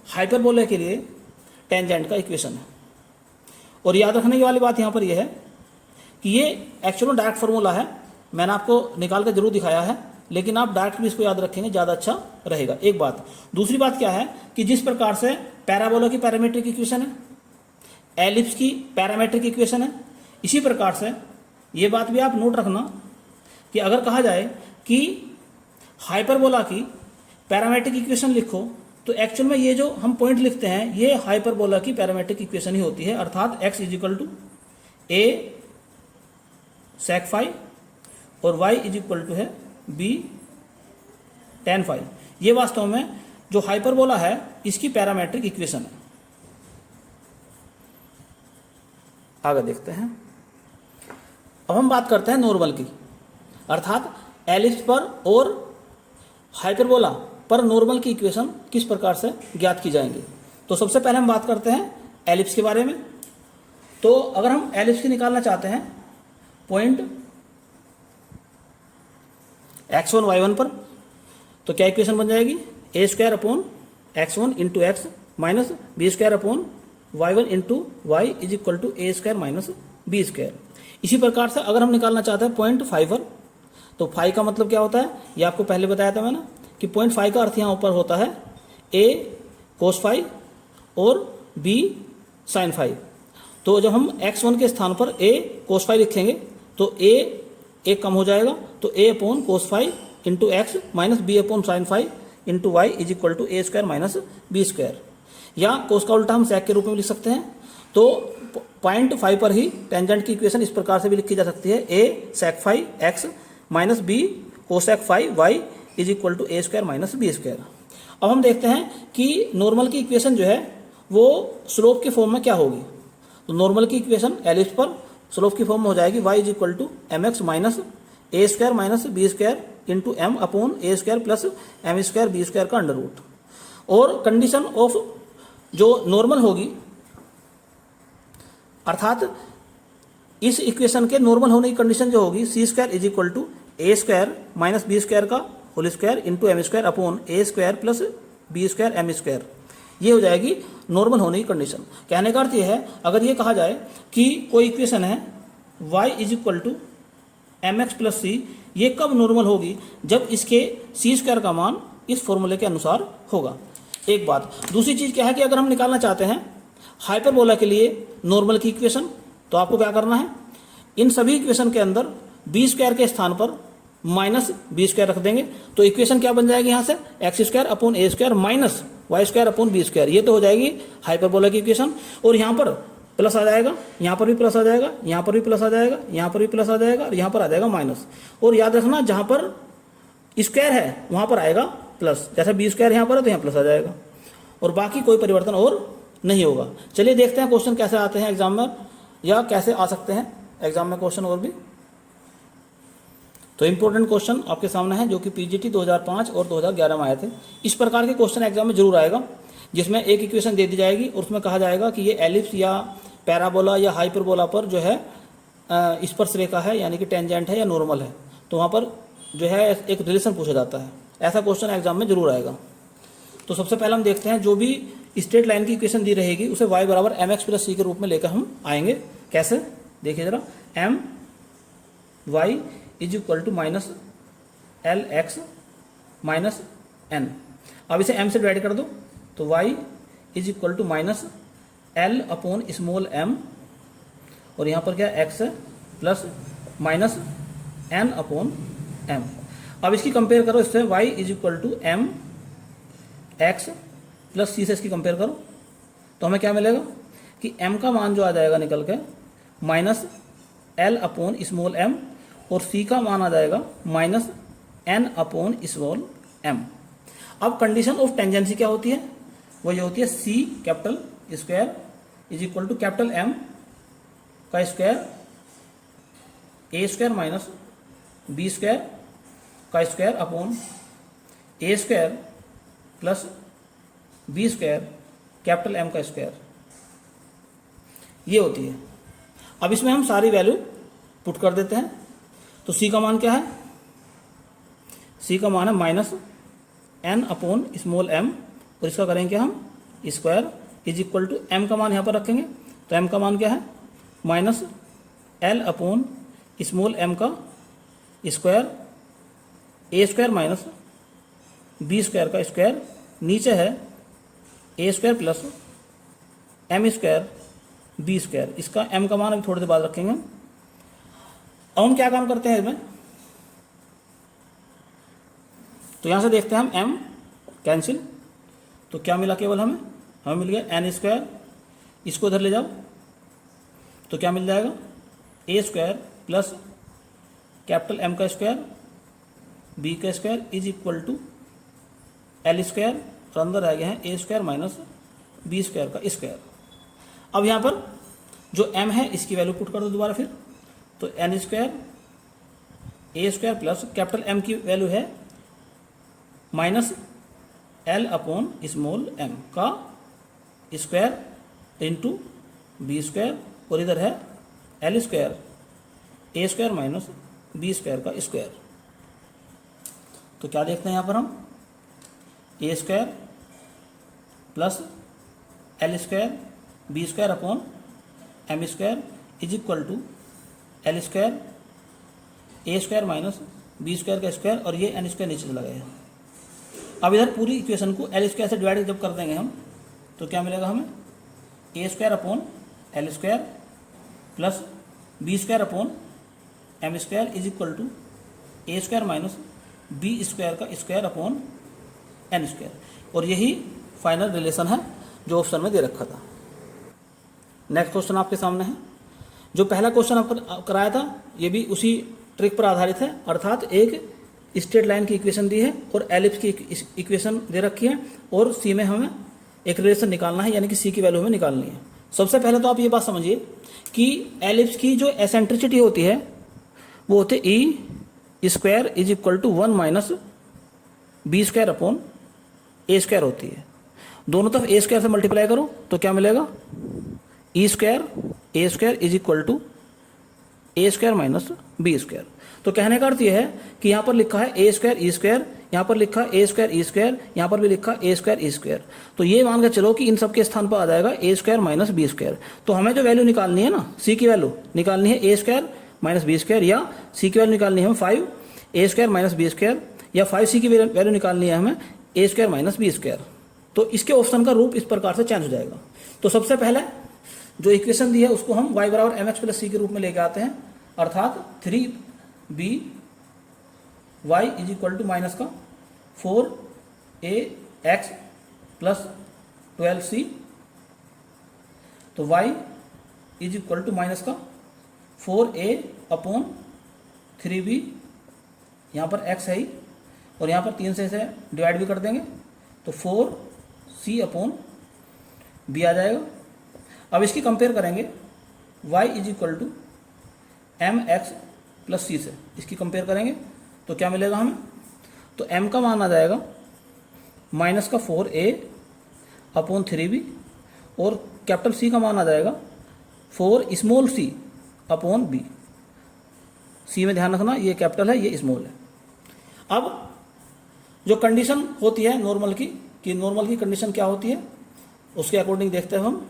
हाइपरबोला के लिए टेंजेंट का इक्वेशन है। और याद रखने की वाली बात यहाँ पर यह है कि ये एक्चुअल डायरेक्ट फार्मूला है, मैंने आपको निकाल कर जरूर दिखाया है, लेकिन आप डायरेक्ट भी इसको याद रखेंगे ज़्यादा अच्छा रहेगा। एक बात। दूसरी बात क्या है कि जिस प्रकार से पैराबोला की पैरामीट्रिक इक्वेशन है, एलिप्स की पैरामीट्रिक इक्वेशन है, इसी प्रकार से ये बात भी आप नोट रखना कि अगर कहा जाए कि हाइपरबोला की पैरामीट्रिक इक्वेशन लिखो, तो एक्चुअल में ये जो हम पॉइंट लिखते हैं ये हाइपरबोला की पैरामीट्रिक इक्वेशन ही होती है, अर्थात x is equal to a sec phi और y इज इक्वल टू है b tan फाई। ये वास्तव में जो हाइपरबोला है इसकी पैरामीट्रिक इक्वेशन है। आगे देखते हैं। अब हम बात करते हैं नॉर्मल की, अर्थात एलिप्स पर और हाइपरबोला पर नॉर्मल की इक्वेशन किस प्रकार से ज्ञात की जाएंगी। तो सबसे पहले हम बात करते हैं एलिप्स के बारे में। तो अगर हम एलिप्स की निकालना चाहते हैं पॉइंट x1 y1 पर, तो क्या इक्वेशन बन जाएगी, a square upon x1 into x minus b square upon y1 into Y is equal to A square minus b square. इसी प्रकार से अगर हम निकालना चाहते हैं पॉइंट फाई पर, तो फाई का मतलब क्या होता है ये आपको पहले बताया था मैंने कि पॉइंट फाई का अर्थ यहाँ ऊपर होता है ए कोस फाई और बी साइन फाई। तो जब हम x1 के स्थान पर ए कोस फाई लिखेंगे तो ए कम हो जाएगा, तो a upon cos phi into x minus b upon sine phi into Y is equal to A square minus b square. या कोस का उल्टा हम सेक के रूप में लिख सकते हैं। तो पॉइंट फाई पर ही टेंजेंट की इक्वेशन इस प्रकार से भी लिखी जा सकती है, a sec phi x minus b cosec phi y is equal to A square minus b square. अब हम देखते हैं कि नॉर्मल की इक्वेशन जो है वो स्लोप के फॉर्म में क्या होगी। तो नॉर्मल की इक्वेशन एलिप्स पर स्लोप की फॉर्म में हो जाएगी y is equal to m x minus a square minus b square into m upon A square plus m square b square का अंडर रूट। और कंडीशन ऑफ जो normal होगी, अर्थात इस इक्वेशन के नॉर्मल होने की कंडीशन जो होगी c square is equal to A square minus b square का whole square into m square upon ए square plus B square m square, ये हो जाएगी नॉर्मल होने की कंडीशन। कहने का अर्थ ये है, अगर ये कहा जाए कि कोई इक्वेशन है y is equal to m x plus c, ये कब नॉर्मल होगी, जब इसके सी स्क्वायर का मान इस फॉर्मूले के अनुसार होगा। एक बात। दूसरी चीज़ क्या है कि अगर हम निकालना चाहते हैं हाइपरबोला के लिए नॉर्मल की इक्वेशन, तो आपको क्या करना है, इन सभी इक्वेशन के अंदर बी स्क्वायर के स्थान पर माइनस बी स्क्वायर रख देंगे। तो इक्वेशन क्या बन जाएगी यहाँ से, एक्स स्क्वायर अपॉन ए square minus y square upon B square. ये तो हो जाएगी हाइपरबोला की इक्वेशन। और यहाँ पर प्लस आ जाएगा, यहाँ पर भी प्लस आ जाएगा, यहाँ पर भी प्लस आ जाएगा, यहाँ पर भी प्लस आ जाएगा और यहाँ पर आ जाएगा माइनस। और याद रखना जहाँ पर स्क्वायर है वहाँ पर आएगा प्लस, जैसे बी स्क्वायर यहाँ पर है तो यहाँ प्लस आ जाएगा और बाकी कोई परिवर्तन और नहीं होगा। चलिए देखते हैं क्वेश्चन कैसे आते हैं एग्जाम में या कैसे आ सकते हैं। एग्जाम में क्वेश्चन और भी। तो इंपॉर्टेंट क्वेश्चन आपके सामने है जो कि पीजीटी 2005 और 2011 में आए थे। इस प्रकार के क्वेश्चन एग्जाम में जरूर आएगा, जिसमें एक इक्वेशन दे दी जाएगी और उसमें कहा जाएगा कि ये एलिप्स या पैराबोला या हाइपरबोला पर जो है स्पर्श रेखा है, यानी कि टेंजेंट है या नॉर्मल है। तो वहाँ पर जो है एक रिलेशन पूछा जाता है। ऐसा क्वेश्चन एग्जाम में जरूर आएगा। तो सबसे पहले हम देखते हैं, जो भी स्ट्रेट लाइन की इक्वेशन दी रहेगी उसे y बराबर एम एक्स प्लस सी के रूप में लेकर हम आएंगे। कैसे, देखिए जरा, m y is equal to minus l x minus n. अब इसे m से डिवाइड कर दो, तो y is equal to minus l upon small m, और यहाँ पर क्या x है plus minus n upon m। अब इसकी कंपेयर करो इससे, y is equal to m x plus c से इसकी कंपेयर करो, तो हमें क्या मिलेगा कि m का मान जो आ जाएगा निकल के minus l upon small m, और c का मान आ जाएगा minus n upon small m। अब कंडीशन ऑफ टेंजेंसी क्या होती है, वो ये होती है c capital square is equal to capital M का square a square minus b square का square upon a square plus b square capital M का स्क्वायर, ये होती है। अब इसमें हम सारी वैल्यू पुट कर देते हैं। तो c का मान क्या है, c का मान है minus n upon small m, और इसका करेंगे हम square is equal to m का मान यहाँ पर रखेंगे, तो m का मान क्या है minus l upon small m का square a square minus b square का स्क्वायर, नीचे है a square plus m square b square. इसका m का मान अभी थोड़ी देर बाद रखेंगे। अब हम क्या काम करते हैं इसमें, तो यहाँ से देखते हैं हम m कैंसिल, तो क्या मिला केवल हमें मिल गया n स्क्वायर, इसको इधर ले जाओ तो क्या मिल जाएगा a square plus capital M का स्क्वायर b का square is equal to l square, और अंदर आ गया है a square minus b square का स्क्वायर। अब यहाँ पर जो m है इसकी वैल्यू पुट कर दो दोबारा फिर, तो n square a square plus capital M की वैल्यू है minus l upon small m का स्क्वायर इंटू b स्क्वायर, और इधर है l square a square minus b square का स्क्वायर। तो क्या देखते हैं यहाँ पर हम, a square plus l square b square upon m square is equal to l square a square minus b square का स्क्वायर, और ये n स्क्वायर नीचे चला गया। अब इधर पूरी इक्वेशन को l स्क्वायर से डिवाइड जब कर देंगे हम, तो क्या मिलेगा हमें a square upon l square plus b square upon m square is equal to a square minus b square का स्क्वायर अपॉन n स्क्वायर, और यही फाइनल रिलेशन है जो ऑप्शन में दे रखा था। नेक्स्ट क्वेश्चन आपके सामने है। जो पहला क्वेश्चन आपको कराया था ये भी उसी ट्रिक पर आधारित है, अर्थात एक स्ट्रेट लाइन की इक्वेशन दी है और एलिप्स की इक्वेशन दे रखी है, और सी में हमें एक रिलेशन निकालना है, यानी कि सी की वैल्यू हमें निकालनी है। सबसे पहले तो आप ये बात समझिए कि एलिप्स की जो एसेंट्रिसिटी होती है वो होते e square is equal to 1 minus b square upon A square होती है। दोनों तरफ ए स्क्वायर से मल्टीप्लाई करो तो क्या मिलेगा, e square is equal to A square minus b square. तो कहने का अर्थ यह है कि यहाँ पर लिखा है ए स्क्वायर ई स्क्वायर, यहाँ पर लिखा है ए स्क्वायर ई स्क्वायर, यहाँ पर भी लिखा है ए स्क्वायर ई स्क्वायर। तो ये मान के चलो कि इन सब के स्थान पर आ जाएगा a square minus b square. तो हमें जो वैल्यू निकालनी है ना, सी की वैल्यू निकालनी है a square minus b square, या सी की वैल्यू निकालनी है हमें 5 ए स्क्वायर माइनस बी स्क्वायर, या 5 सी की वैल्यू निकालनी है हमें a square minus b square. तो इसके ऑप्शन का रूप इस प्रकार से चेंज हो जाएगा। तो सबसे पहले जो इक्वेशन दी है उसको हम y बराबर एम एक्स प्लस सी के रूप में लेके आते हैं, अर्थात 3b y is equal to minus का 4ax प्लस 12c। तो y is equal to minus का 4a अपॉन 3b, यहाँ पर x है ही, और यहाँ पर 3 से इसे डिवाइड भी कर देंगे तो 4c अपॉन b आ जाएगा। अब इसकी कंपेयर करेंगे y is equal to m x plus c से इसकी कंपेयर करेंगे तो क्या मिलेगा हमें, तो m का मान आ जाएगा माइनस का 4a अपॉन 3b और कैपिटल C का मान आ जाएगा 4 small c upon b। C में ध्यान रखना ये कैपिटल है ये स्मॉल है। अब जो कंडीशन होती है नॉर्मल की, कि नॉर्मल की कंडीशन क्या होती है उसके अकॉर्डिंग देखते हैं हम।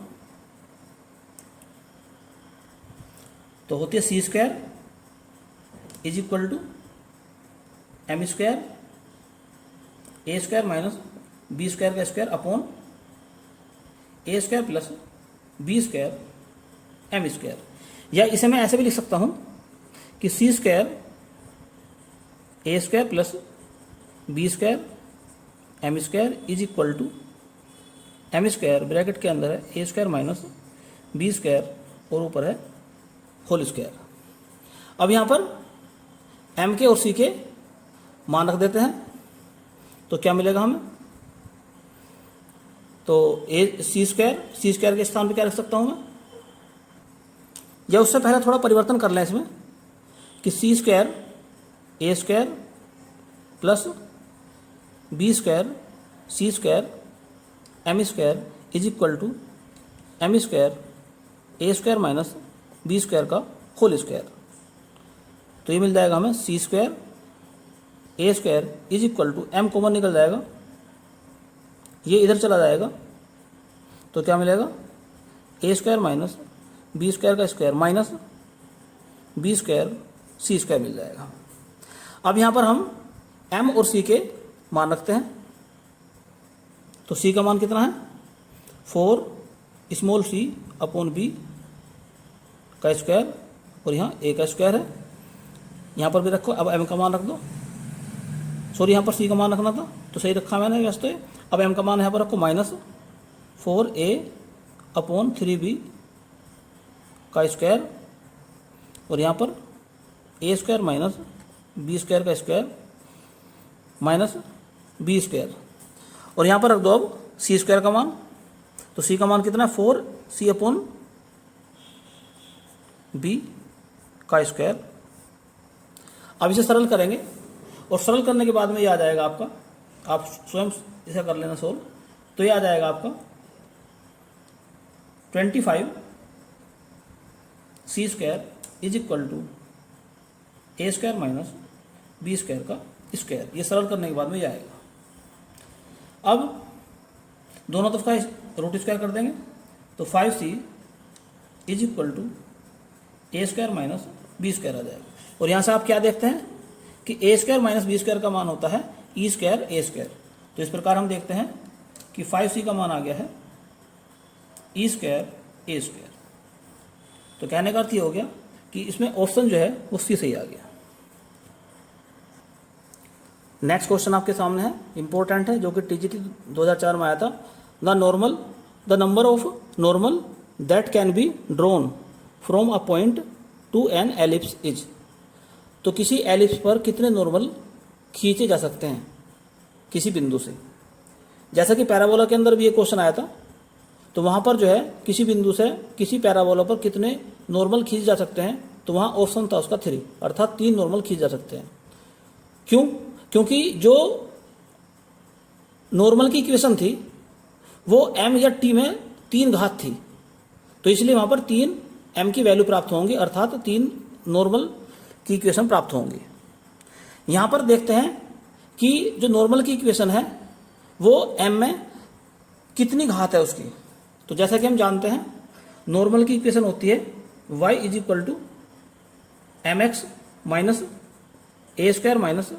तो होती है c square is equal to m square a square minus b square का स्क्वायर अपॉन ए square plus B square m square. या इसे मैं ऐसे भी लिख सकता हूं कि c square a square plus B square m square is equal to m square bracket के अंदर है a square minus b square और ऊपर है होल स्क्वायर। अब यहाँ पर एम के और सी के मान रख देते हैं तो क्या मिलेगा हमें, तो सी स्क्वायर के स्थान पे क्या रख सकता हूँ मैं, या उससे पहले थोड़ा परिवर्तन कर लें इसमें कि c square a square plus B square c square m square is equal to m square a square minus b square का होल स्क्वायर। तो ये मिल जाएगा हमें c square a square is equal to m common निकल जाएगा, ये इधर चला जाएगा तो क्या मिलेगा a square minus b square का square minus b square c square मिल जाएगा। अब यहाँ पर हम एम और सी के मान रखते हैं तो सी का मान कितना है 4 स्मॉल सी अपॉन बी का स्क्वायर और यहाँ ए का स्क्वायर है, यहाँ पर भी रखो। अब एम का मान रख दो, सॉरी यहाँ पर सी का मान रखना था तो सही रखा मैंने वैसे तो। अब एम का मान यहाँ पर रखो माइनस 4a अपॉन 3b का स्क्वायर और यहाँ पर ए स्क्वायर माइनस बी स्क्वायर का स्क्वायर माइनस बी स्क्वायर और यहाँ पर रख दो अब सी स्क्वायर का मान। तो सी का मान कितना है 4c अपॉन बी का स्क्वायर। अब इसे सरल करेंगे और सरल करने के बाद में ये आ जाएगा आपका, आप स्वयं इसे कर लेना सोल्व, तो ये आ जाएगा आपका 25 c square is equal to A square minus b square का स्क्वायर। ये सरल करने के बाद में ये आएगा। अब दोनों तरफ का रूट स्क्वायर कर देंगे तो 5c is equal to A square minus b square आ जाएगा। और यहाँ से आप क्या देखते हैं कि a square minus b square का मान होता है ई स्क्वायर ए स्क्वायर। तो इस प्रकार हम देखते हैं कि 5c का मान आ गया है ई स्क्वायर ए स्क्वायर। तो कहने का अर्थ ये हो गया कि इसमें ऑप्शन जो है वो सी सही आ गया। नेक्स्ट क्वेश्चन आपके सामने है, इंपॉर्टेंट है, जो कि टीजीटी 2004 में आया था। The number of normal that can be drawn from a point two an ellipse is. तो किसी एलिप्स पर कितने नॉर्मल खींचे जा सकते हैं किसी बिंदु से। जैसा कि पैराबोला के अंदर भी ये क्वेश्चन आया था, तो वहाँ पर जो है किसी बिंदु से किसी पैराबोला पर कितने नॉर्मल खींचे जा सकते हैं, तो वहाँ ऑप्शन था उसका 3, अर्थात 3 नॉर्मल खींचे जा सकते हैं। क्यों? क्योंकि जो नॉर्मल की इक्वेशन थी वो m या t में 3 घात थी, तो इसलिए वहाँ पर 3 m की वैल्यू प्राप्त होंगी, अर्थात 3 नॉर्मल की इक्वेशन प्राप्त होंगी। यहाँ पर देखते हैं कि जो नॉर्मल की इक्वेशन है वो m में कितनी घात है उसकी। तो जैसा कि हम जानते हैं नॉर्मल की इक्वेशन होती है y is equal to m x minus a square minus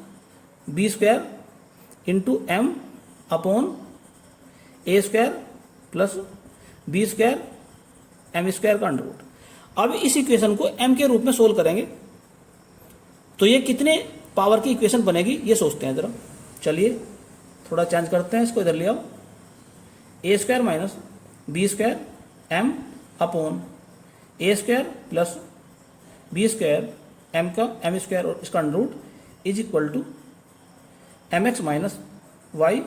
b square into m upon A square plus B square m square का अंडर रूट। अब इस इक्वेशन को m के रूप में सोल्व करेंगे तो ये कितने पावर की इक्वेशन बनेगी ये सोचते हैं जरा। चलिए थोड़ा चेंज करते हैं, इसको इधर ले आओ। A square minus b square m upon A square plus B square m का एम स्क्वायर और इसका under root is equal to m x minus y.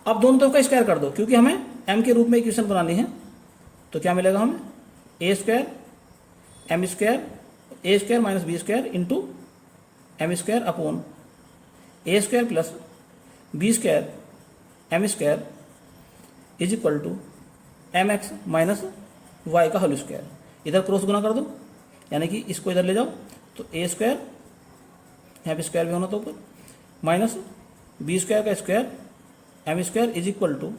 अब दोनों तरफ का स्क्वायर कर दो क्योंकि हमें m के रूप में इक्वेशन बनानी है। तो क्या मिलेगा हमें a square m square a square minus b square into m square upon A square plus B square m square is equal to m x minus y का होल स्क्वायर। इधर क्रॉस गुना कर दो, यानी कि इसको इधर ले जाओ तो ए स्क्वायर, यहाँ पे स्क्वायर भी होना था ऊपर, माइनस बी स्क्वायर का square m square is equal to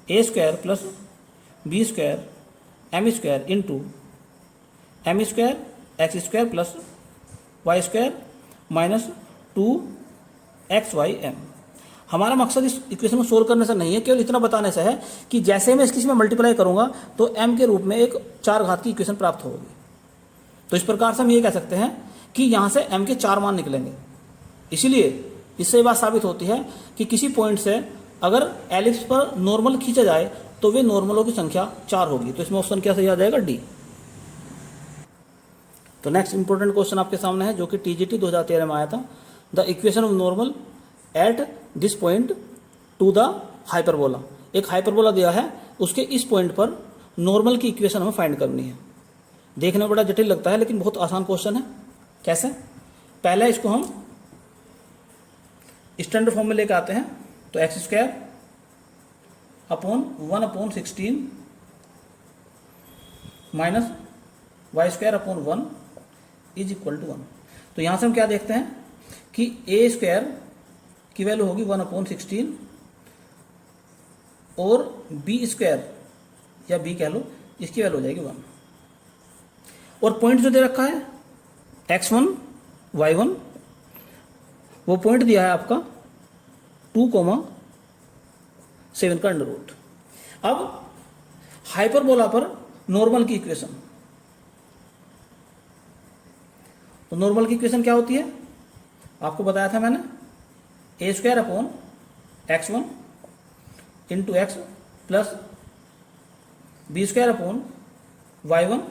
A square plus B square m square into m square x square plus Y square minus 2xy m। हमारा मकसद इस इक्वेशन को सोल्व करने से नहीं है, केवल इतना बताने से है कि जैसे मैं इसकी में मल्टीप्लाई करूंगा तो m के रूप में एक 4 घात की इक्वेशन प्राप्त होगी। तो इस प्रकार से हम ये कह सकते हैं कि यहाँ से m के 4 मान निकलेंगे। इसीलिए इससे बात साबित होती है कि किसी पॉइंट से अगर एलिप्स पर नॉर्मल खींचा जाए तो वे नॉर्मलों की संख्या 4 होगी। तो इसमें ऑप्शन क्या सही आ जाएगा? डी। तो नेक्स्ट इंपॉर्टेंट क्वेश्चन आपके सामने है जो कि टीजीटी 2013 में आया था। The equation of normal at this point two the hyperbola. एक हाइपरबोला दिया है, उसके इस पॉइंट पर नॉर्मल की इक्वेशन हमें फाइंड करनी है। देखने में बड़ा जटिल लगता है लेकिन बहुत आसान क्वेश्चन है। कैसे? पहले इसको हम स्टैंडर्ड फॉर्म में लेकर आते हैं। तो x square upon 1/16 minus y square upon 1 is equal to 1। तो यहां से हम क्या देखते हैं कि ए स्क्वायर की वैल्यू होगी 1/16 और बी स्क्वायर या बी कह लो, इसकी वैल्यू हो जाएगी 1। और पॉइंट जो दे रखा है x1 y1, वो पॉइंट दिया है आपका 2,7 का अंडर रूट। अब हाइपरबोला पर नॉर्मल की इक्वेशन, तो नॉर्मल की इक्वेशन क्या होती है? आपको बताया था मैंने, a square upon x1 into x plus B square upon y1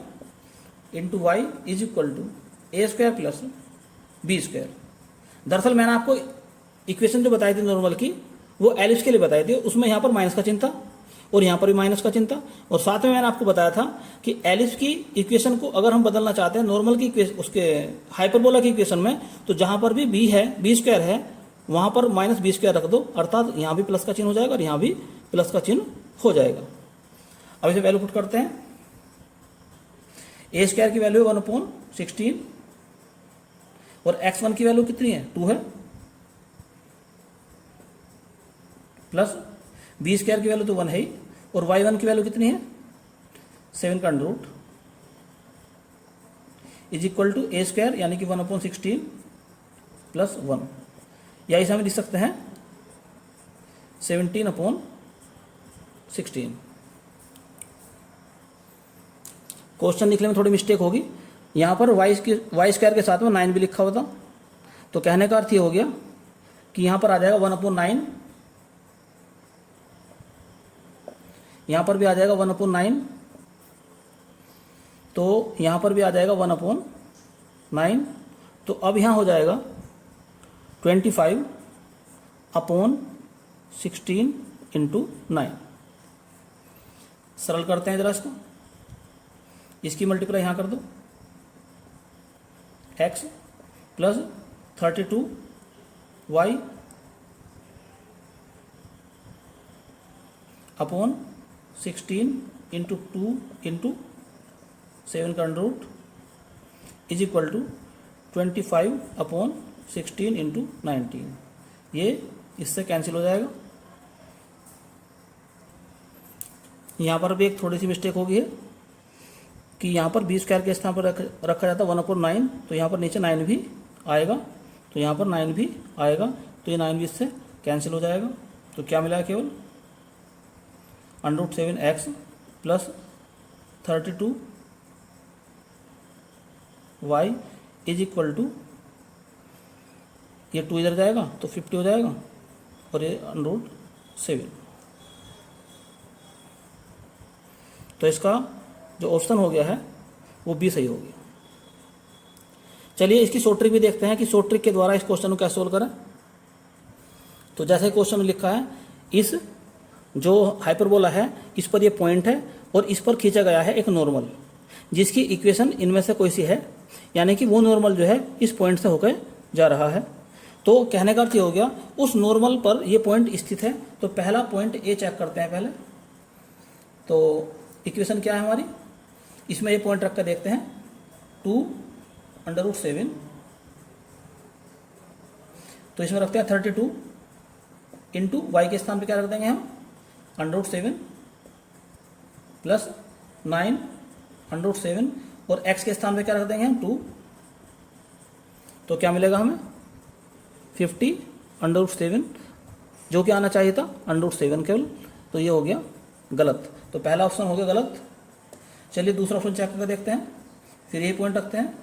into Y is equal to A square plus B square. दरअसल मैंने आपको इक्वेशन जो बताई थी नॉर्मल की, वो एलिप्स के लिए बताई थी। उसमें यहाँ पर माइनस का चिन्ह था और यहाँ पर भी माइनस का चिन्ह था। और साथ में मैंने आपको बताया था कि एलिप्स की इक्वेशन को अगर हम बदलना चाहते हैं नॉर्मल की उसके हाइपरबोला की इक्वेशन में, तो जहाँ पर भी बी है, बी स्क्वायर है, वहाँ पर माइनस बी स्क्वायर रख दो, अर्थात यहाँ भी प्लस का चिन्ह हो जाएगा और यहाँ भी प्लस का चिन्ह हो जाएगा। अब इसे वैल्यू पुट करते हैं। ए स्क्वायर की वैल्यू 1/16 और x1 की वैल्यू कितनी है? 2 है, प्लस बी स्क्वायर की वैल्यू तो 1 है ही, और y1 की वैल्यू कितनी है? 7 का under root is equal to A square यानी कि 1/16 प्लस 1, या इसे हम लिख सकते हैं 17/16। क्वेश्चन लिखने में थोड़ी मिस्टेक होगी, यहाँ पर वाई स्क्वायर के साथ में 9 भी लिखा हुआ था। तो कहने का अर्थ ये हो गया कि यहाँ पर आ जाएगा 1/9, यहाँ पर भी आ जाएगा 1/9, तो यहाँ पर भी आ जाएगा 1/9। तो अब यहाँ हो जाएगा 25/16 इंटू 9। सरल करते हैं जरा इसको, इसकी मल्टीप्लाई यहाँ कर दो, x plus 32y upon 16 into 2 into 7 का under root is equal to 25/16 into 19। ये इससे कैंसिल हो जाएगा। यहाँ पर भी एक थोड़ी सी मिस्टेक हो गई है कि यहाँ पर बी स्क्वायर के स्थान पर रखा जाता है 1/9, तो यहाँ पर नीचे 9 भी आएगा, तो यहाँ पर 9 भी आएगा, तो ये 9 भी इससे कैंसिल हो जाएगा। तो क्या मिला है? केवल √7x plus 32y is equal to, ये 2 इधर जाएगा तो 50 हो जाएगा और ये √7। तो इसका जो ऑप्शन हो गया है वो बी सही हो गया। चलिए इसकी शॉर्ट ट्रिक भी देखते हैं कि शॉर्ट ट्रिक के द्वारा इस क्वेश्चन को कैसे सोल्व करें। तो जैसे क्वेश्चन में लिखा है, इस जो हाइपरबोला है इस पर ये पॉइंट है और इस पर खींचा गया है एक नॉर्मल जिसकी इक्वेशन इनमें से कोई सी है यानी कि वो नॉर्मल जो है इस पॉइंट से होकर जा रहा है। तो कहने का अर्थ ये हो गया उस नॉर्मल पर ये पॉइंट स्थित है। तो पहला पॉइंट ए चेक करते हैं पहले। तो इक्वेशन क्या है हमारी, इसमें ये पॉइंट रख कर देखते हैं 2√7, तो इसमें रखते हैं 32 इंटू वाई के स्थान पे क्या रख देंगे हम √7 प्लस 9 √7 और x के स्थान पे क्या रख देंगे हम 2। तो क्या मिलेगा हमें 50 √7, जो कि आना चाहिए था √7 केवल। तो ये हो गया गलत। तो पहला ऑप्शन हो गया गलत। चलिए दूसरा ऑप्शन चेक करके देखते हैं, फिर ये पॉइंट रखते हैं।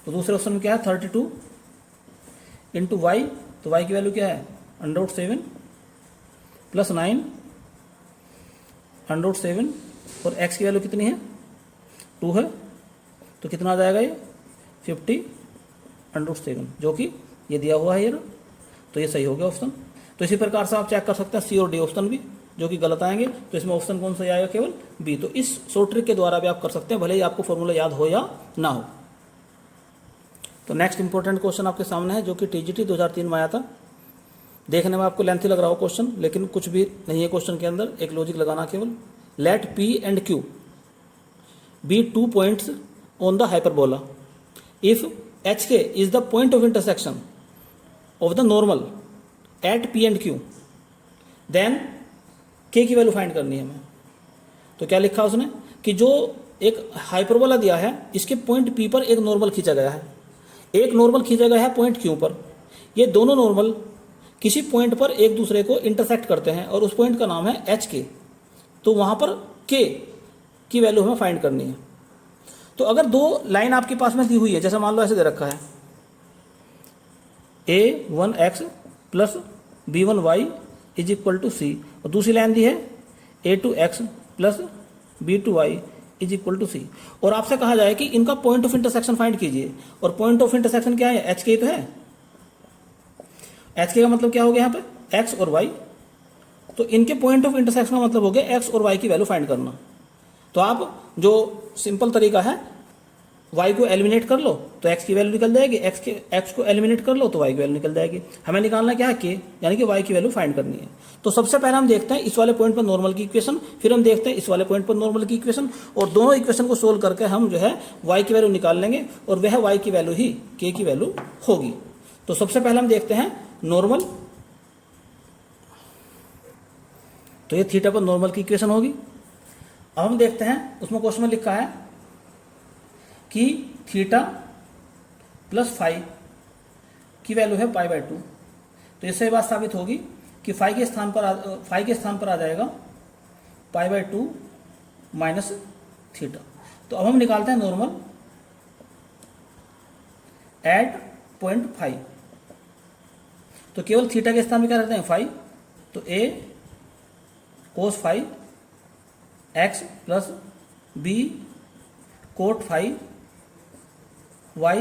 तो दूसरे ऑप्शन में क्या है 32 इंटू वाई, तो y की वैल्यू क्या है √7 प्लस 9 √7 और x की वैल्यू कितनी है 2 है। तो कितना आ जाएगा ये 50 √7, जो कि ये दिया हुआ है ये ना। तो ये सही हो गया ऑप्शन। तो इसी प्रकार से आप चेक कर सकते हैं सी और डी ऑप्शन भी, जो कि गलत आएंगे। तो इसमें ऑप्शन कौन सा आएगा केवल बी। तो इस शॉर्ट ट्रिक के द्वारा भी आप कर सकते हैं, भले ही आपको फॉर्मूला याद हो या ना हो। तो नेक्स्ट इंपॉर्टेंट क्वेश्चन आपके सामने है, जो कि टीजीटी 2003 में आया था। देखने में आपको लेंथी लग रहा हो क्वेश्चन, लेकिन कुछ भी नहीं है क्वेश्चन के अंदर, एक लॉजिक लगाना केवल। Let p and q be 2 points on the hyperbola if h k is the point of intersection of the normal at p and q, then k की वैल्यू फाइंड करनी है हमें। तो क्या लिखा उसने कि जो एक हाइपरबोला दिया है, इसके पॉइंट पी पर एक नॉर्मल खींचा गया है, एक नॉर्मल खींचा गया है पॉइंट क्यू पर। ये दोनों नॉर्मल किसी पॉइंट पर एक दूसरे को इंटरसेक्ट करते हैं और उस पॉइंट का नाम है एच के। तो वहां पर के की वैल्यू हमें फाइंड करनी है। तो अगर दो लाइन आपके पास में दी हुई है, जैसे मान लो ऐसे दे रखा है a1x plus b1y is equal to c, और दूसरी लाइन दी है a2x plus b2y is equal to c, और आपसे कहा जाए कि इनका पॉइंट ऑफ इंटरसेक्शन फाइंड कीजिए। और पॉइंट ऑफ इंटरसेक्शन क्या है, एच के तो है। एच के का मतलब क्या हो गया यहाँ पे एक्स और वाई। तो इनके पॉइंट ऑफ इंटरसेक्शन का मतलब हो गया एक्स और वाई की वैल्यू फाइंड करना। तो आप जो सिंपल तरीका है, y को एलिमिनेट कर लो तो x की वैल्यू निकल जाएगी, x को एलिमिनेट कर लो तो y की वैल्यू निकल जाएगी। हमें निकालना क्या है k, यानी कि y की वैल्यू फाइंड करनी है। तो सबसे पहले हम देखते हैं इस वाले पॉइंट पर नॉर्मल की इक्वेशन, फिर हम देखते हैं इस वाले पॉइंट पर नॉर्मल की इक्वेशन, और दोनों इक्वेशन को सोल्व करके हम जो है y की वैल्यू निकाल लेंगे, और वह y की वैल्यू ही k की वैल्यू होगी। तो सबसे पहले हम देखते हैं नॉर्मल। तो ये थीटा पर नॉर्मल की इक्वेशन होगी। अब हम देखते हैं उसमें क्वेश्चन में लिखा है कि थीटा प्लस फाई की वैल्यू है π/2। तो इससे बात साबित होगी कि फाई के स्थान पर आ जाएगा π/2 माइनस थीटा। तो अब हम निकालते हैं नॉर्मल एट पॉइंट फाई। तो केवल थीटा के स्थान पर क्या रहते हैं फाई, तो a cos phi x plus b cot phi y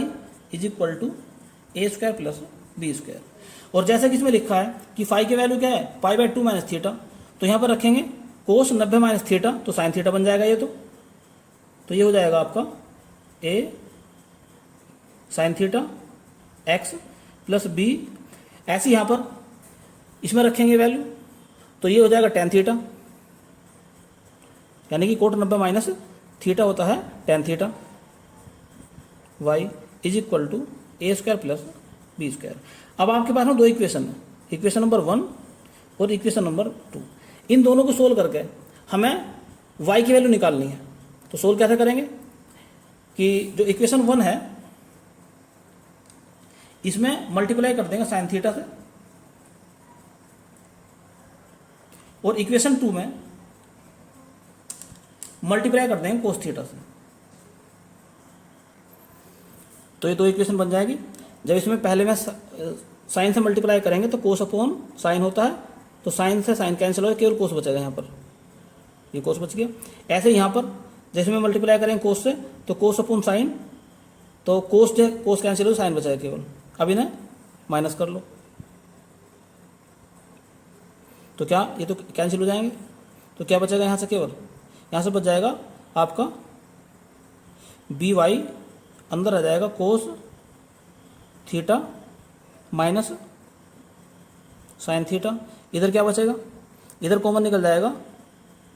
is equal to a² plus b²। और जैसा कि इसमें लिखा है कि फाई की वैल्यू क्या है π/2 माइनस थीटा, तो यहाँ पर रखेंगे कोस 90 माइनस थीटा, तो साइन थीटा बन जाएगा ये। तो ये हो जाएगा आपका a sine theta x plus b। ऐसे यहाँ पर इसमें रखेंगे वैल्यू, तो ये हो जाएगा टेन थीटा, यानी कि कोट 90 माइनस थीटा होता है tan theta. y is equal to a² plus b²। अब आपके पास में दो इक्वेशन है, इक्वेशन नंबर 1 और इक्वेशन नंबर 2। इन दोनों को सोल्व करके हमें y की वैल्यू निकालनी है। तो सोल्व कैसे करेंगे कि जो इक्वेशन 1 है इसमें मल्टीप्लाई कर देंगे साइन थीटा से, और इक्वेशन 2 में मल्टीप्लाई कर देंगे कोस थीटा से। तो ये दो इक्वेशन बन जाएगी। जब इसमें पहले में साइन से मल्टीप्लाई करेंगे तो कोस अपॉन साइन होता है, तो साइन से साइन कैंसिल हो, केवल कोस बचेगा। यहाँ पर ये कोस बच गया। ऐसे यहाँ पर जैसे में मल्टीप्लाई करेंगे कोस से, तो कोस अपॉन साइन, तो कोस कैंसिल हो, साइन बचेगा केवल। अब इन्हें माइनस कर लो, तो क्या ये तो कैंसिल हो जाएंगे। तो क्या बचेगा यहाँ से, केवल यहाँ से बच जाएगा आपका बी वाई अंदर आ जाएगा cos theta minus sine theta. इधर क्या बचेगा, इधर कॉमन निकल जाएगा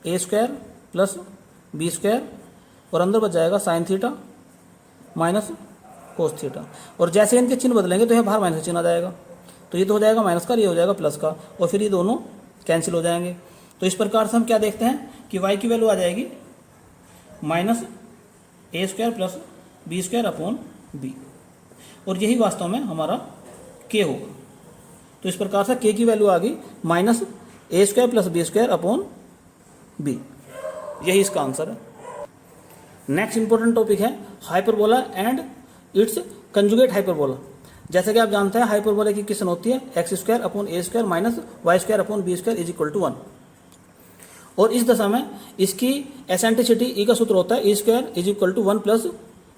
a square plus B square और अंदर बच जाएगा sine theta minus cos theta. और जैसे इनके चिन्ह बदलेंगे तो यहाँ बाहर माइनस का चिन्ह आ जाएगा, तो ये तो हो जाएगा माइनस का, ये हो जाएगा प्लस का, और फिर ये दोनों कैंसिल हो जाएंगे। तो इस प्रकार से हम क्या देखते हैं कि y की वैल्यू आ जाएगी minus a square plus B square upon b, और यही वास्तव में हमारा k होगा। तो इस प्रकार से k की वैल्यू आ गई minus a square plus B square upon b, यही इसका आंसर है। नेक्स्ट इंपॉर्टेंट टॉपिक है hyperbola and its conjugate hyperbola. जैसे कि आप जानते हैं हाइपरबोला की इक्वेशन होती है x square upon A square minus y square upon B square is equal to 1, और इस दशा में इसकी एसेंट्रिसिटी ई का सूत्र होता है e square is equal to 1 plus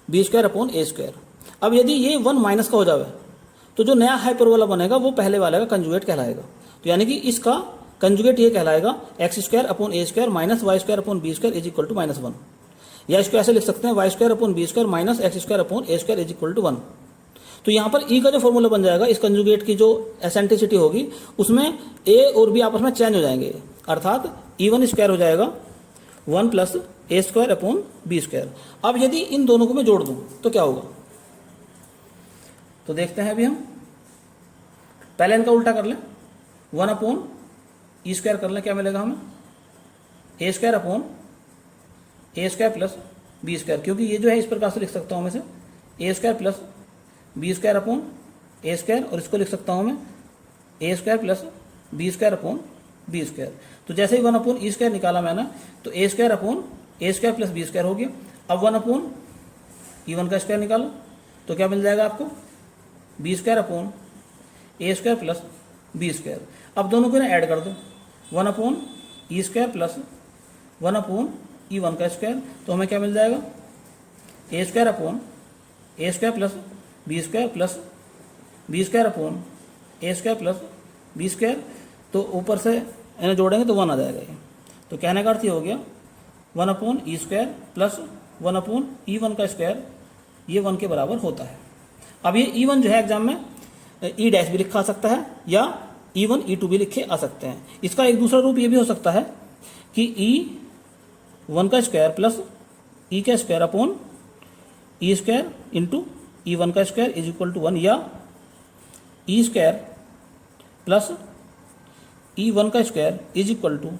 B square upon A square. अब यदि ये 1 माइनस का हो जाए तो जो नया हाइपरबोला बनेगा वो पहले वाले का कंजुगेट कहलाएगा। तो यानी कि इसका कंजुगेट ये कहलाएगा x square upon A square minus y square upon B square is equal to -1, या इसको ऐसे लिख सकते हैं y square upon B square minus x square upon A square is equal to 1। तो यहाँ पर ई का जो फॉर्मूला बन जाएगा इस कंजुगेट की जो एसेंट्रिसिटी होगी उसमें ए और बी आपस में चेंज हो जाएंगे, अर्थात E1 स्क्वायर हो जाएगा 1 प्लस ए स्क्वायर अपॉन बी स्क्वायर। अब यदि इन दोनों को मैं जोड़ दूं तो क्या होगा, तो देखते हैं अभी हम। पहले इनका उल्टा कर लें, 1 अपॉन ई स्क्वायर कर लें, क्या मिलेगा हमें a square upon A square plus B square, क्योंकि ये जो है इस प्रकार से लिख सकता हूँ मैं इसे a square plus B square upon A square, और इसको लिख सकता हूँ मैं a square plus B square upon B square. तो जैसे ही 1 अपॉन ई स्क्वायर निकाला मैंने तो ए स्क्वायर अपॉन ए स्क्वायर प्लस बी स्क्वायर हो गया। अब 1 अपॉन E1 का स्क्वायर निकालो तो क्या मिल जाएगा आपको बी स्क्वायर अपॉन ए स्क्वायर प्लस बी स्क्वायर। अब दोनों को ना ऐड कर दो, 1 upon e square plus 1 upon E1 का स्क्वायर, तो हमें क्या मिल जाएगा a square upon A square plus B square plus B square upon A square plus B square. तो ऊपर से इन्हें जोड़ेंगे तो 1 आ जाएगा ये। तो कहने का अर्थ ये हो गया 1 upon e square plus 1 upon E1 का स्क्वायर, ये 1 के बराबर होता है। अब ये E1 जो है एग्जाम में ई डैश भी लिखा आ सकता है या E1 E2 भी लिखे आ सकते हैं। इसका एक दूसरा रूप ये भी हो सकता है कि E1 का स्क्वायर प्लस ई का square upon e square into E1 का स्क्वायर इज इक्वल टू 1, या ई स्क्वायर प्लस E1 का square is equal to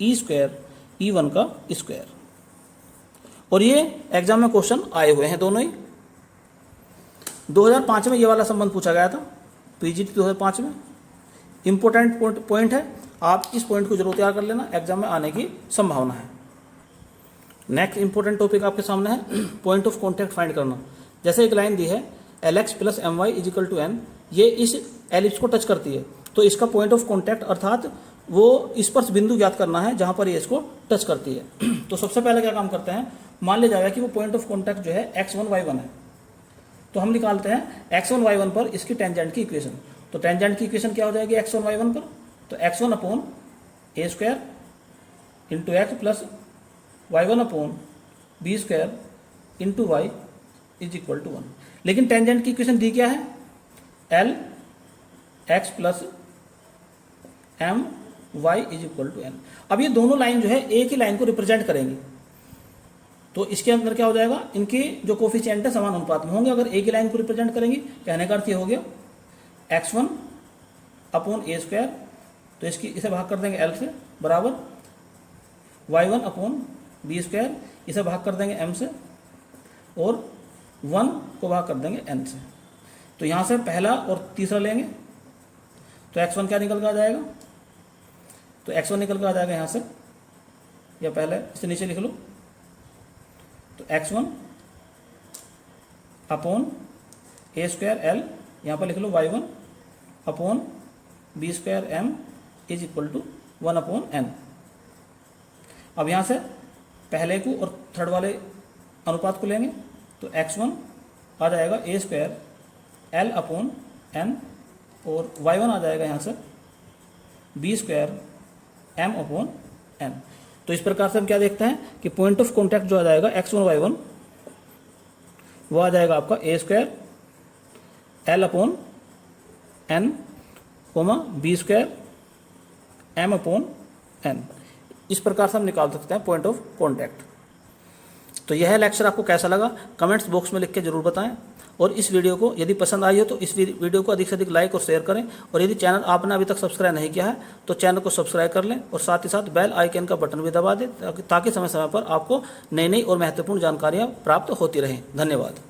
e square E1 का स्क्वायर। और ये एग्जाम में क्वेश्चन आए हुए हैं दोनों ही। 2005 में ये वाला संबंध पूछा गया था, पीजीटी 2005 में। इंपॉर्टेंट पॉइंट है, आप इस पॉइंट को जरूर तैयार कर लेना, एग्जाम में आने की संभावना है। नेक्स्ट इंपॉर्टेंट टॉपिक आपके सामने है पॉइंट ऑफ कॉन्टैक्ट फाइंड करना। जैसे एक लाइन दी है LX plus MY is equal to N, ये इस एलिप्स को टच करती है, तो इसका पॉइंट ऑफ कॉन्टैक्ट अर्थात वो स्पर्श बिंदु ज्ञात करना है जहां पर ये इसको टच करती है। तो सबसे पहले क्या काम करते हैं, मान लिया जाएगा कि वो पॉइंट ऑफ कॉन्टैक्ट जो है x1 y1 है, तो हम निकालते हैं x1 y1 पर इसकी टेंजेंट की इक्वेशन। तो टेंजेंट की इक्वेशन क्या हो जाएगी x1 y1 पर, तो x1 upon A square into x plus y1 upon B square into Y is equal to 1। लेकिन टेंजेंट की इक्वेशन दी क्या है, l x plus m y is equal to n. अब ये दोनों लाइन जो है एक ही लाइन को रिप्रेजेंट करेंगी, तो इसके अंदर क्या हो जाएगा, इनके जो कोफिशिएंट है समान अनुपात में होंगे अगर एक ही लाइन को रिप्रेजेंट करेंगी। कहने का अर्थ ये हो गया x1 अपॉन ए स्क्वायर, तो इसे भाग कर देंगे l से, बराबर y1 अपॉन बी स्क्वायर, इसे भाग कर देंगे m से, और 1 को भाग कर देंगे n से। तो यहाँ से पहला और तीसरा लेंगे तो x1 क्या निकल कर आ जाएगा, तो x1 निकल कर आ जाएगा यहाँ से, या पहले इसे नीचे लिख लो, तो x1 अपॉन ए स्क्वायर एल, यहाँ पर लिख लो y1 upon B square m is equal to 1 upon n। अब यहाँ से पहले को और थर्ड वाले अनुपात को लेंगे तो x1 आ जाएगा a square l upon n, और y1 आ जाएगा यहाँ से b square m upon n। तो इस प्रकार से हम क्या देखते हैं कि पॉइंट ऑफ कॉन्टैक्ट जो आ जाएगा x1 y1 वो आ जाएगा आपका a square l upon n comma b square m upon n. इस प्रकार से हम निकाल सकते हैं पॉइंट ऑफ कॉन्टैक्ट। तो यह लेक्चर आपको कैसा लगा कमेंट्स बॉक्स में लिख के जरूर बताएं, और इस वीडियो को यदि पसंद आई हो तो इस वीडियो को अधिक से अधिक लाइक और शेयर करें, और यदि चैनल आपने अभी तक सब्सक्राइब नहीं किया है तो चैनल को सब्सक्राइब कर लें और साथ ही साथ बेल आइकन का बटन भी दबा दें ताकि समय समय पर आपको नई नई और महत्वपूर्ण जानकारियाँ प्राप्त होती रहें। धन्यवाद।